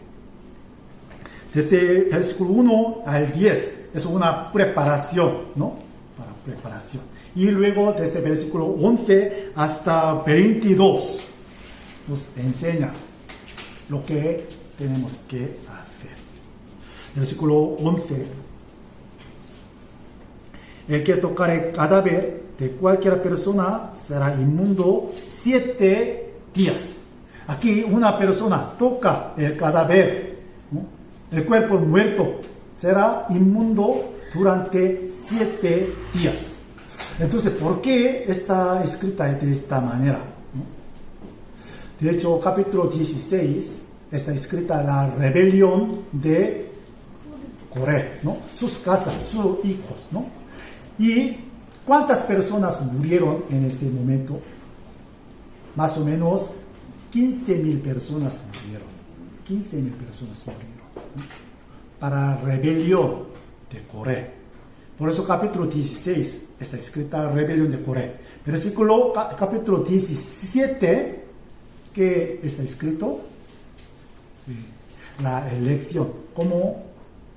Desde versículo 1 al 10 es una preparación, ¿no? Para preparación. Y luego desde versículo 11 hasta 22 nos enseña lo que tenemos que hacer. Versículo 11. El que tocare cadáver de cualquier persona será inmundo 7 días. Aquí una persona toca el cadáver, ¿no?, el cuerpo muerto, será inmundo durante 7 días. Entonces, ¿por qué está escrita de esta manera, ¿no? De hecho, capítulo 16 está escrita la rebelión de Coré, ¿no?, sus casas, sus hijos, ¿no? ¿Y cuántas personas murieron en este momento? Más o menos 15,000 personas murieron. 15,000 personas murieron, ¿no?, para rebelión de Coré. Por eso capítulo 16 está escrita rebelión de Coré. Capítulo 17, ¿qué está escrito? Sí, la elección como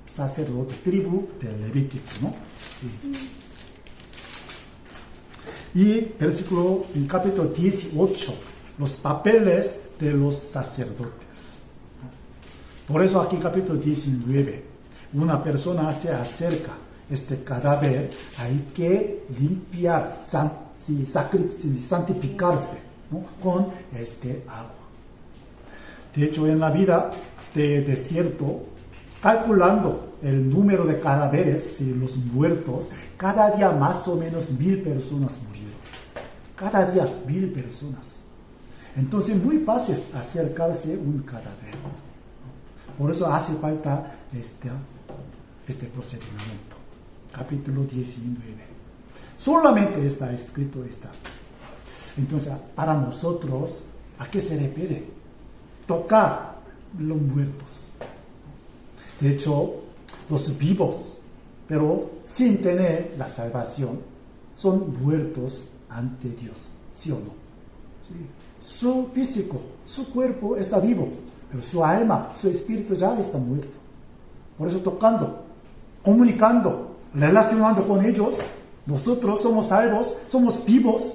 sacerdote, tribu del Levítico, ¿no? Sí. Y en capítulo 18, los papeles de los sacerdotes. Por eso aquí capítulo 19, una persona se acerca a este cadáver, hay que limpiar, santificarse, ¿no?, con este agua. De hecho, en la vida de desierto, calculando el número de cadáveres, los muertos, cada día más o menos 1,000 personas murieron. Cada día 1,000 personas. Entonces, muy fácil acercarse a un cadáver, ¿no? Por eso hace falta este procedimiento. Capítulo 19. Solamente está escrito esta. Entonces, para nosotros, ¿a qué se refiere? Tocar los muertos. De hecho, los vivos, pero sin tener la salvación, son muertos ante Dios, ¿sí o no? Sí. Su físico, su cuerpo está vivo, pero su alma, su espíritu ya está muerto. Por eso tocando, comunicando, relacionando con ellos, nosotros somos salvos, somos vivos,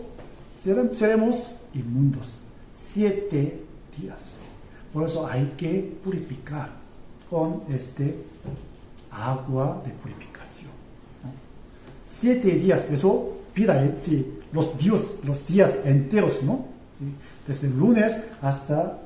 seremos inmundos. 7 días. Por eso hay que purificar con agua de purificación, ¿no? 7 días, eso pida sí, los días enteros, ¿no? ¿Sí? Desde el lunes hasta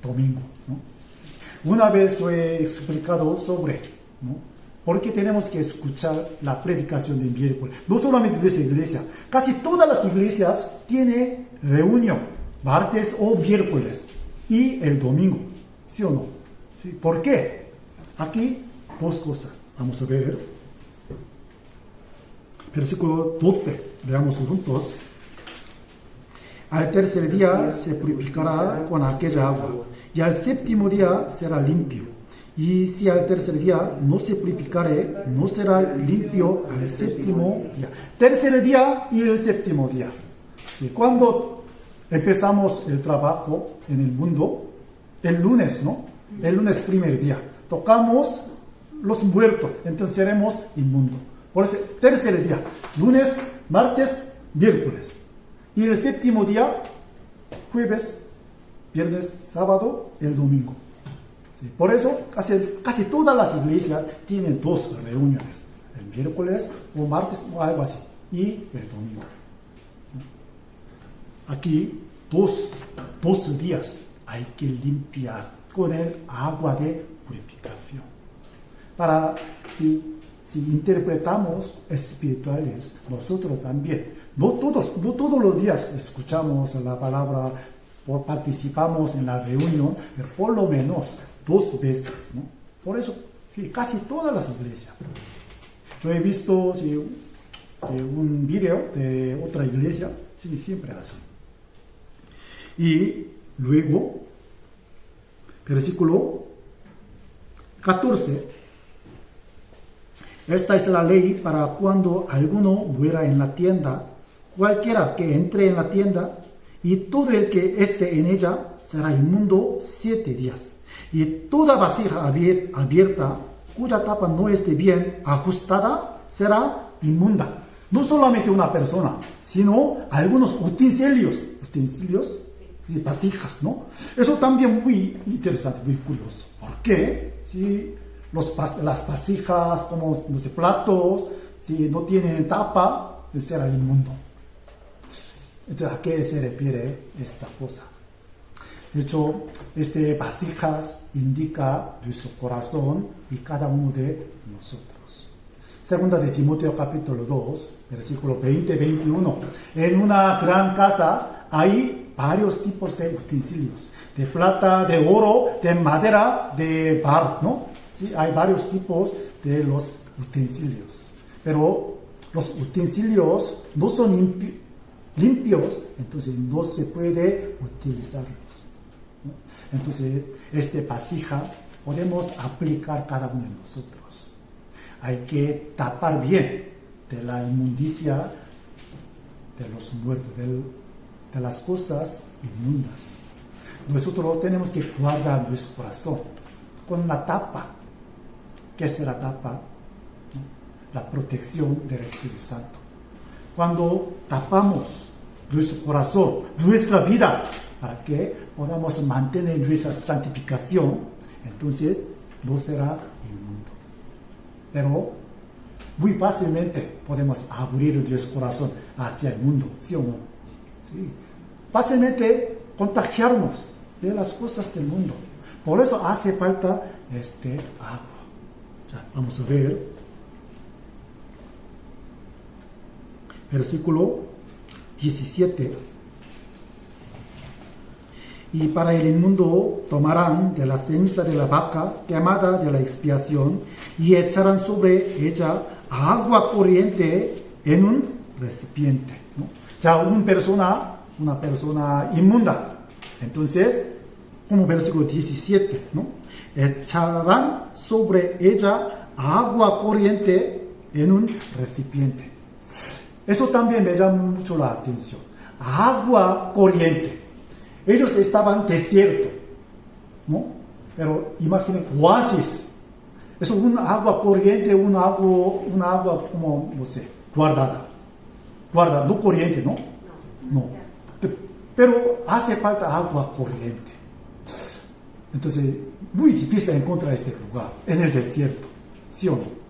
domingo, ¿no? Una vez yo he explicado sobre, ¿no?, por qué tenemos que escuchar la predicación de miércoles. No solamente de esa iglesia, casi todas las iglesias tienen reunión martes o miércoles y el domingo, ¿sí o no? ¿Sí? ¿Por qué? Aquí 2 cosas. Vamos a ver. Versículo 12, leamos juntos. Al tercer día se purificará con aquella agua, y al séptimo día será limpio. Y si al tercer día no se purificare, no será limpio al séptimo día. Tercer día y el séptimo día. Sí, cuando empezamos el trabajo en el mundo, el lunes, ¿no? El lunes primer día, tocamos los muertos, entonces seremos inmundos. Por eso, tercer día, lunes, martes, miércoles. Y el séptimo día, jueves, viernes, sábado, el domingo. Sí, por eso, casi todas las iglesias tienen 2 reuniones, el miércoles o martes o algo así, y el domingo. Aquí, 2 días hay que limpiar con el agua de purificación. Para, si interpretamos espirituales, nosotros también, no todos los días escuchamos la palabra o participamos en la reunión, pero por lo menos 2 veces, ¿no? Por eso, sí, casi todas las iglesias. Yo he visto un video de otra iglesia, sí, siempre así. Y luego, versículo 14. Esta es la ley para cuando alguno muera en la tienda, cualquiera que entre en la tienda, y todo el que esté en ella será inmundo 7 días. Y toda vasija abierta, cuya tapa no esté bien ajustada, será inmunda. No solamente una persona, sino algunos utensilios de vasijas, ¿no? Eso también muy interesante, muy curioso. ¿Por qué? Si las vasijas, como no sé, platos, si no tienen tapa, será inmundo. Entonces, ¿a qué se refiere esta cosa? De hecho, vasijas indica nuestro corazón y cada uno de nosotros. Segunda de Timoteo capítulo 2, versículo 20-21. En una gran casa hay varios tipos de utensilios, de plata, de oro, de madera, de barro, ¿no? Sí, hay varios tipos de los utensilios, pero los utensilios no son limpios, entonces no se puede utilizarlos, ¿no? Entonces, vasija podemos aplicar cada uno de nosotros. Hay que tapar bien de la inmundicia de los muertos, de las cosas inmundas. Nosotros tenemos que guardar nuestro corazón con una tapa. ¿Qué es la tapa? ¿No? La protección del Espíritu Santo. Cuando tapamos nuestro corazón, nuestra vida, para que podamos mantener nuestra santificación, entonces no será inmundo. Pero muy fácilmente podemos abrir nuestro corazón hacia el mundo, ¿sí o no? Sí. Fácilmente contagiarnos de las cosas del mundo. Por eso hace falta agua. Ya, vamos a ver. Versículo 17. Y para el inmundo tomarán de la ceniza de la vaca quemada de la expiación y echarán sobre ella agua corriente en un recipiente, ¿no? Ya una persona inmunda. Entonces, como versículo 17, ¿no? Echarán sobre ella agua corriente en un recipiente. Eso también me llama mucho la atención. Agua corriente. Ellos estaban desierto, ¿no? Pero imaginen oasis. Es un agua corriente, un agua como, no sé, guardada. Guardada, no corriente, ¿no? No. pero hace falta agua corriente. Entonces, muy difícil encontrar este lugar en el desierto, ¿sí o no?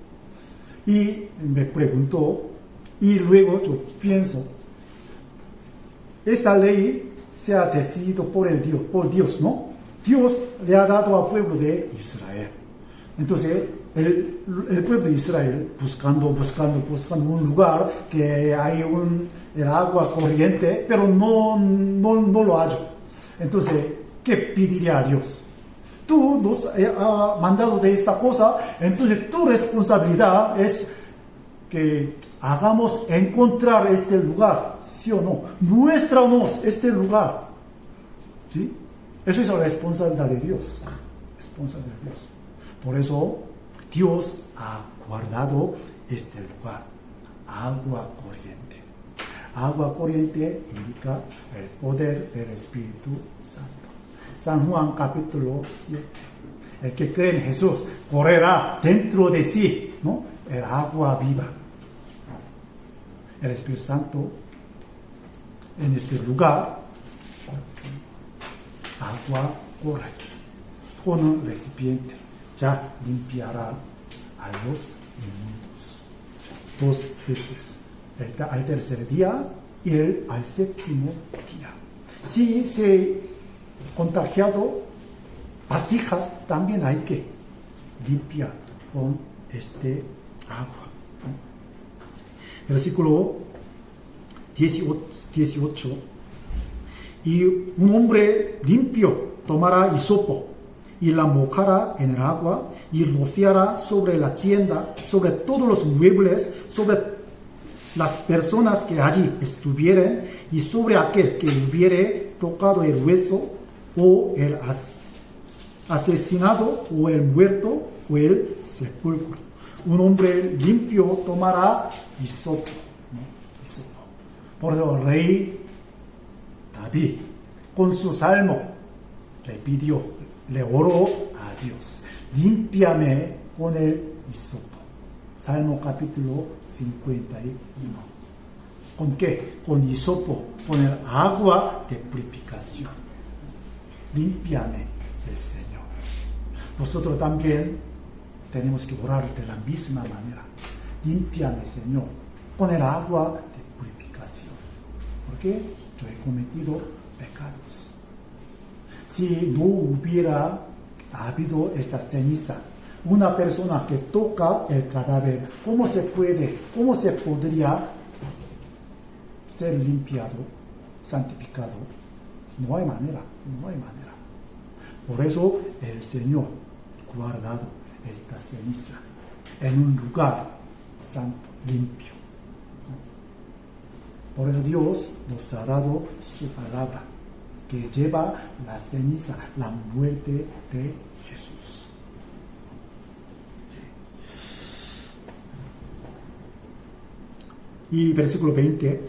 Y me pregunto, y luego yo pienso, esta ley se ha decidido por Dios, ¿no? Dios le ha dado al pueblo de Israel. Entonces, el pueblo de Israel buscando un lugar que hay el agua corriente, pero no lo hallo. Entonces, ¿qué pediría a Dios? Tú nos has mandado de esta cosa, entonces tu responsabilidad es que hagamos encontrar este lugar, ¿sí o no? Muéstranos este lugar, ¿sí? Eso es la responsabilidad de Dios. Responsabilidad de Dios. Por eso, Dios ha guardado este lugar, agua corriente. Agua corriente indica el poder del Espíritu Santo. San Juan capítulo 7. El que cree en Jesús correrá dentro de sí, ¿no? El agua viva. El Espíritu Santo en este lugar, agua corre con un recipiente, ya limpiará a los inmundos 2 veces, al tercer día y al séptimo día. Si se contagiado vasijas, también hay que limpiar con este agua. Versículo 18. Y un hombre limpio tomará hisopo y la mojará en el agua y rociará sobre la tienda, sobre todos los muebles, sobre las personas que allí estuvieren y sobre aquel que hubiere tocado el hueso o el asesinado o el muerto o el sepulcro. Un hombre limpio tomará hisopo, ¿no? Hisopo. Por eso el rey David con su salmo le oró a Dios: límpiame con el hisopo. Salmo capítulo 51. ¿Con qué? Con hisopo, con el agua de purificación. Límpiame el Señor. Nosotros también tenemos que orar de la misma manera. Límpiame, Señor, con el agua de purificación. Porque yo he cometido pecados. Si no hubiera habido esta ceniza, una persona que toca el cadáver, ¿cómo se podría ser limpiado, santificado? No hay manera. Por eso el Señor ha guardado esta ceniza en un lugar santo, limpio. Por eso Dios nos ha dado su palabra, que lleva la ceniza, la muerte de Jesús. Y versículo 20.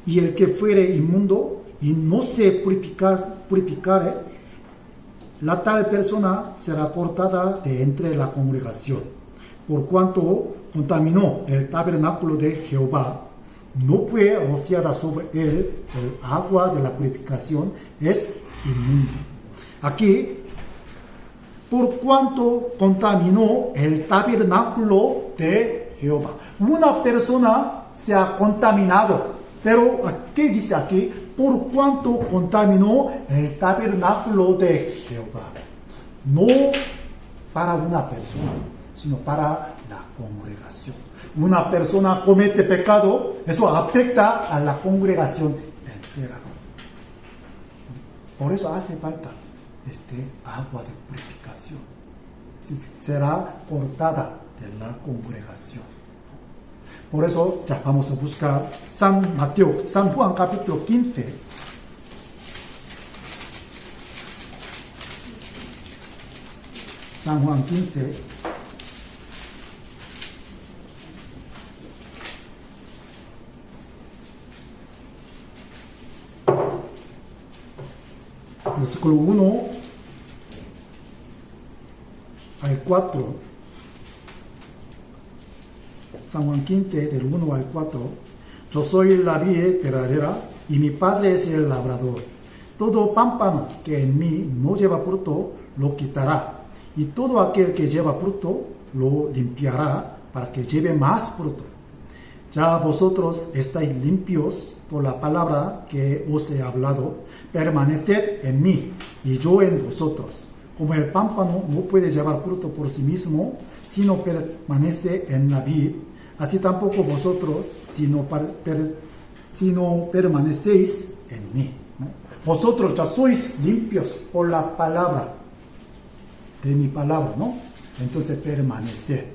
Y el que fuere inmundo y no se purificare, la tal persona será cortada de entre la congregación, por cuanto contaminó el tabernáculo de Jehová. No fue rociada sobre él el agua de la purificación, es inmundo. Aquí, por cuanto contaminó el tabernáculo de Jehová. Una persona se ha contaminado, pero ¿qué dice aquí? Por cuanto contaminó el tabernáculo de Jehová. No para una persona, sino para la congregación. Una persona comete pecado, eso afecta a la congregación entera. Por eso hace falta agua de purificación. ¿Sí? Será cortada de la congregación. Por eso ya vamos a buscar San Juan capítulo 15. San Juan 15. Versículo 1 al 4. San Juan 15, del 1 al 4. Yo soy la vid verdadera, y mi Padre es el labrador. Todo pámpano que en mí no lleva fruto, lo quitará, y todo aquel que lleva fruto, lo limpiará para que lleve más fruto. Ya vosotros estáis limpios por la palabra que os he hablado. Permaneced en mí y yo en vosotros. Como el pámpano no puede llevar fruto por sí mismo, si no permanece en la vid, así tampoco vosotros, si no permanecéis en mí, ¿no? Vosotros ya sois limpios por la palabra de mi palabra, ¿no? Entonces permaneced.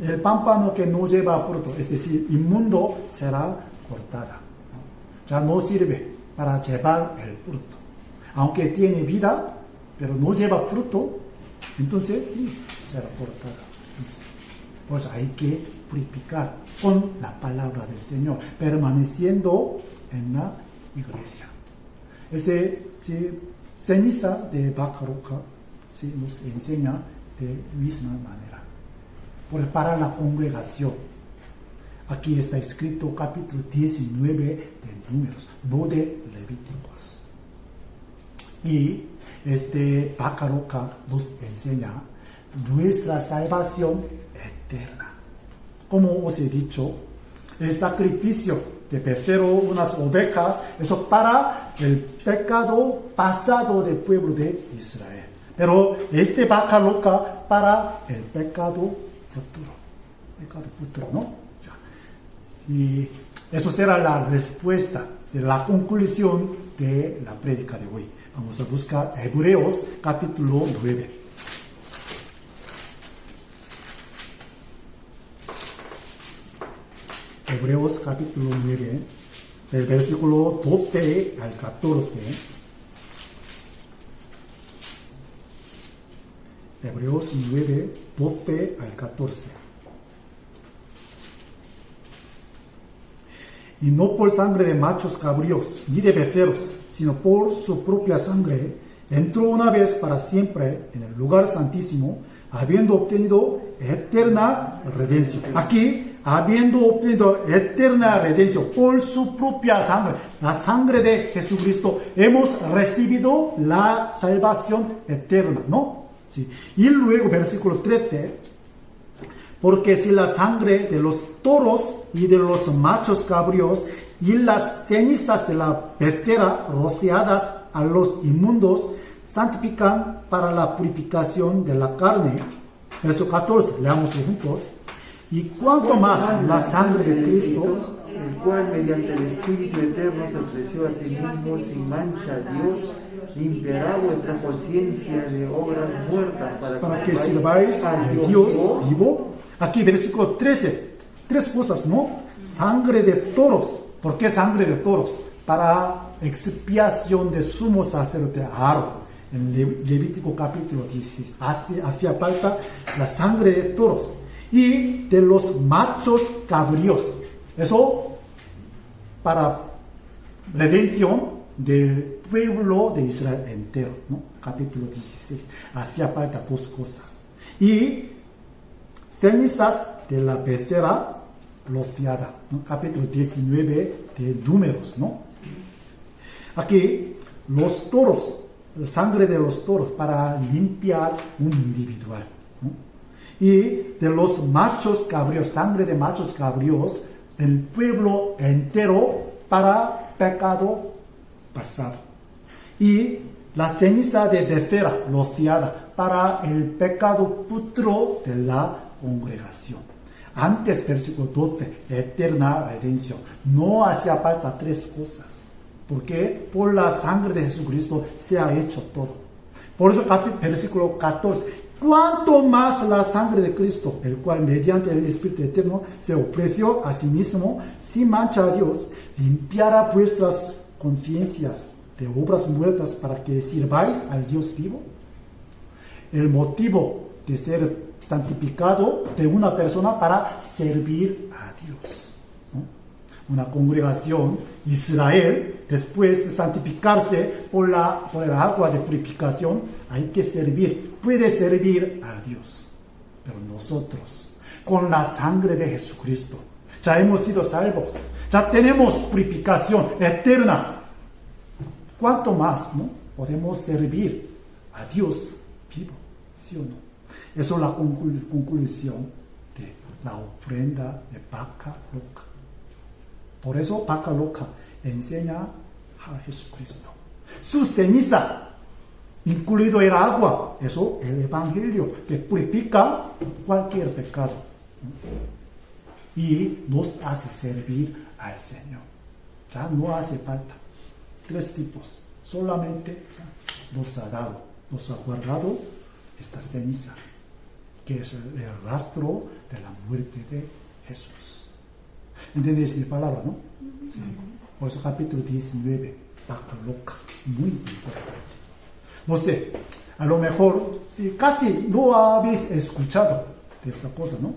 El pámpano que no lleva fruto, es decir, inmundo, será cortada, ¿no? Ya no sirve para llevar el fruto. Aunque tiene vida, pero no lleva fruto, entonces sí, será cortada. Pues hay que purificar con la palabra del Señor, permaneciendo en la iglesia. Ceniza de vaca roja nos enseña de misma manera. Para la congregación. Aquí está escrito capítulo 19 de Números, no de Levíticos. Y vaca roja nos enseña nuestra salvación eterna. Como os he dicho, el sacrificio de becerro, unas ovejas, eso para el pecado pasado del pueblo de Israel. Pero vaca roja para el pecado futuro, ¿no? Y eso será la respuesta, la conclusión de la prédica de hoy. Vamos a buscar Hebreos capítulo 9. Hebreos capítulo 9, del versículo 12 al 14. Hebreos 9, 12 al 14. Y no por sangre de machos cabríos, ni de becerros, sino por su propia sangre, entró una vez para siempre en el lugar santísimo, habiendo obtenido eterna redención. Aquí, habiendo obtenido eterna redención por su propia sangre, la sangre de Jesucristo, hemos recibido la salvación eterna, ¿no? Sí. Y luego, versículo 13, porque si la sangre de los toros y de los machos cabríos y las cenizas de la becerra rociadas a los inmundos santifican para la purificación de la carne. Verso 14, leamos juntos. Y cuanto más la sangre de Cristo, el cual mediante el Espíritu Eterno se ofreció a sí mismo sin mancha a Dios, limpiará vuestra conciencia de obras muertas para que sirváis al Dios vivo. Aquí versículo 13, tres cosas, ¿no? Sangre de toros. ¿Por qué sangre de toros? Para expiación de sumo sacerdote Aarón. En Levítico capítulo 16. Hacía falta la sangre de toros. Y de los machos cabríos. Eso para redención del pueblo de Israel entero, ¿no? Capítulo 16. Hacía falta dos cosas. Y cenizas de la becerra rociada, ¿no? Capítulo 19 de Números, ¿no? Aquí, los toros, la sangre de los toros para limpiar un individual, ¿no? Y de los machos cabríos, sangre de machos cabríos, el pueblo entero para pecado pasado. Y la ceniza de becerra rociada para el pecado futuro de la congregación. Antes, versículo 12, eterna redención. No hacía falta tres cosas. Porque por la sangre de Jesucristo se ha hecho todo. Por eso, versículo 14. Cuanto más la sangre de Cristo, el cual mediante el Espíritu Eterno se ofreció a sí mismo sin mancha a Dios, limpiará vuestras conciencias de obras muertas para que sirváis al Dios vivo. El motivo de ser santificado de una persona para servir a Dios, ¿no? Una congregación, Israel, después de santificarse por el agua de purificación, hay que servir, puede servir a Dios. Pero nosotros, con la sangre de Jesucristo, ya hemos sido salvos, ya tenemos purificación eterna. ¿Cuánto más, no? Podemos servir a Dios vivo, ¿sí o no? Eso es la conclusión de la ofrenda de vaca loca. Por eso vaca loca enseña a Jesucristo. Su ceniza, incluido el agua, eso es el evangelio que purifica cualquier pecado y nos hace servir al Señor. Ya no hace falta 3 tipos, solamente nos ha dado, nos ha guardado esta ceniza, que es el rastro de la muerte de Jesús. ¿Entendéis mi palabra, no? Sí. Por eso capítulo 19, vaca loca, muy importante. No sé, a lo mejor sí, casi no habéis escuchado de esta cosa, ¿no?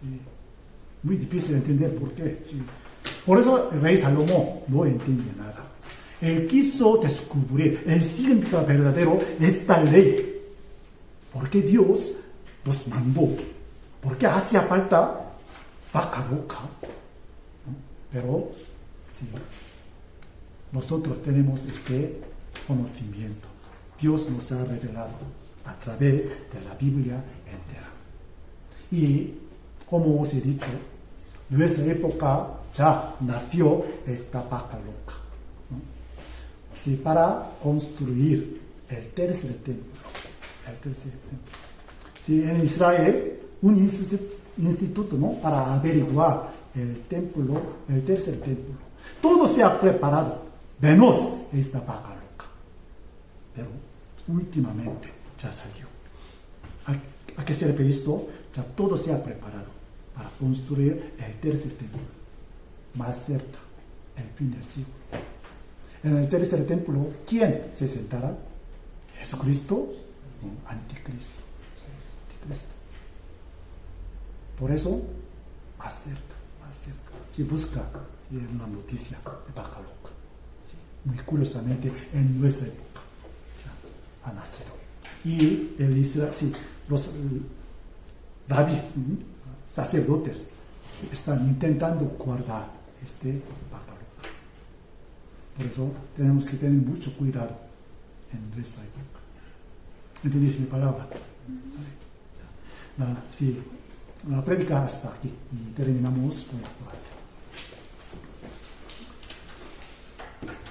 Sí. Muy difícil de entender por qué. Sí. Por eso el rey Salomón no entiende nada. Él quiso descubrir el significado verdadero de esta ley. ¿Por qué Dios nos mandó? ¿Por qué hacía falta vaca loca? ¿No? Pero sí, nosotros tenemos este conocimiento. Dios nos ha revelado a través de la Biblia entera. Y como os he dicho, en nuestra época ya nació esta vaca loca, ¿no? Sí, para construir el tercer templo. Sí, en Israel, un instituto, ¿no? Para averiguar el tercer templo. Todo se ha preparado, menos esta vaca loca. Pero últimamente ya salió. ¿A qué sirve esto? Ya todo se ha preparado para construir el tercer templo, más cerca, el fin del siglo. En el tercer templo, ¿quién se sentará? ¿Jesucristo o Anticristo? Por eso, más cerca. Si busca una noticia de vaca loca, ¿sí? Muy curiosamente, en nuestra época ya ha nacido. Y el Israel, sí, los rabis, sacerdotes, están intentando guardar este vaca loca. Por eso tenemos que tener mucho cuidado en nuestra época. ¿Entendéis mi palabra? Sí, la prédica hasta aquí y terminamos con la oración.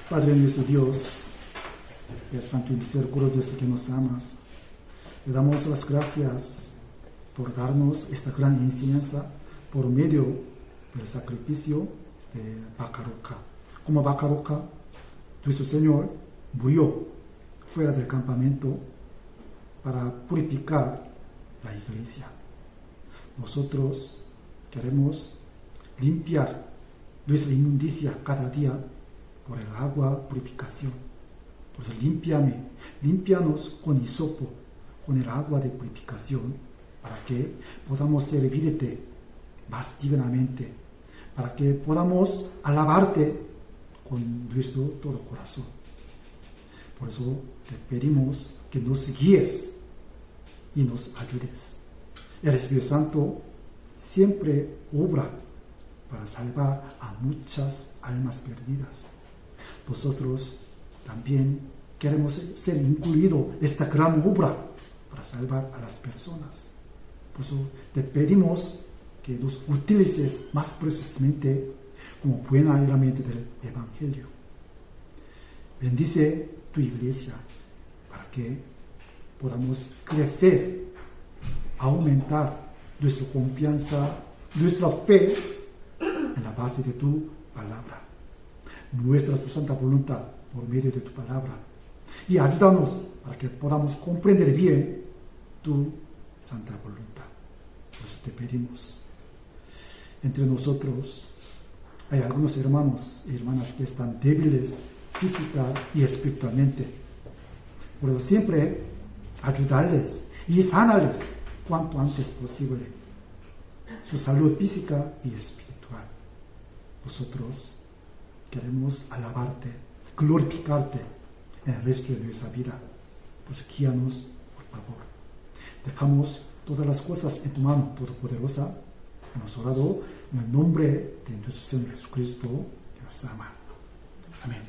Padre nuestro Dios, el Santo y Misericordioso que nos amas, te damos las gracias por darnos esta gran enseñanza por medio del sacrificio de vaca loca. Como vaca loca, nuestro Señor murió fuera del campamento para purificar la iglesia. Nosotros queremos limpiar nuestra inmundicia cada día por el agua purificación. Por eso límpianos con hisopo, con el agua de purificación, para que podamos servirte más dignamente, para que podamos alabarte con nuestro todo corazón. Por eso te pedimos que nos guíes y nos ayudes. El Espíritu Santo siempre obra para salvar a muchas almas perdidas. Nosotros también queremos ser incluidos en esta gran obra para salvar a las personas. Por eso te pedimos que nos utilices más precisamente como buena herramienta del Evangelio. Bendice tu iglesia para que podamos crecer, aumentar nuestra confianza, nuestra fe en la base de tu palabra. Muestra tu santa voluntad por medio de tu palabra y ayúdanos para que podamos comprender bien tu santa voluntad. Por eso te pedimos. Entre nosotros hay algunos hermanos y hermanas que están débiles física y espiritualmente. Por eso siempre ayudarles y sanarles cuanto antes posible su salud física y espiritual. Nosotros queremos alabarte, glorificarte en el resto de nuestra vida. Pues guíanos, por favor. Dejamos todas las cosas en tu mano todopoderosa Hemos orado en el nombre de nuestro Señor Jesucristo, que nos ama. Amén.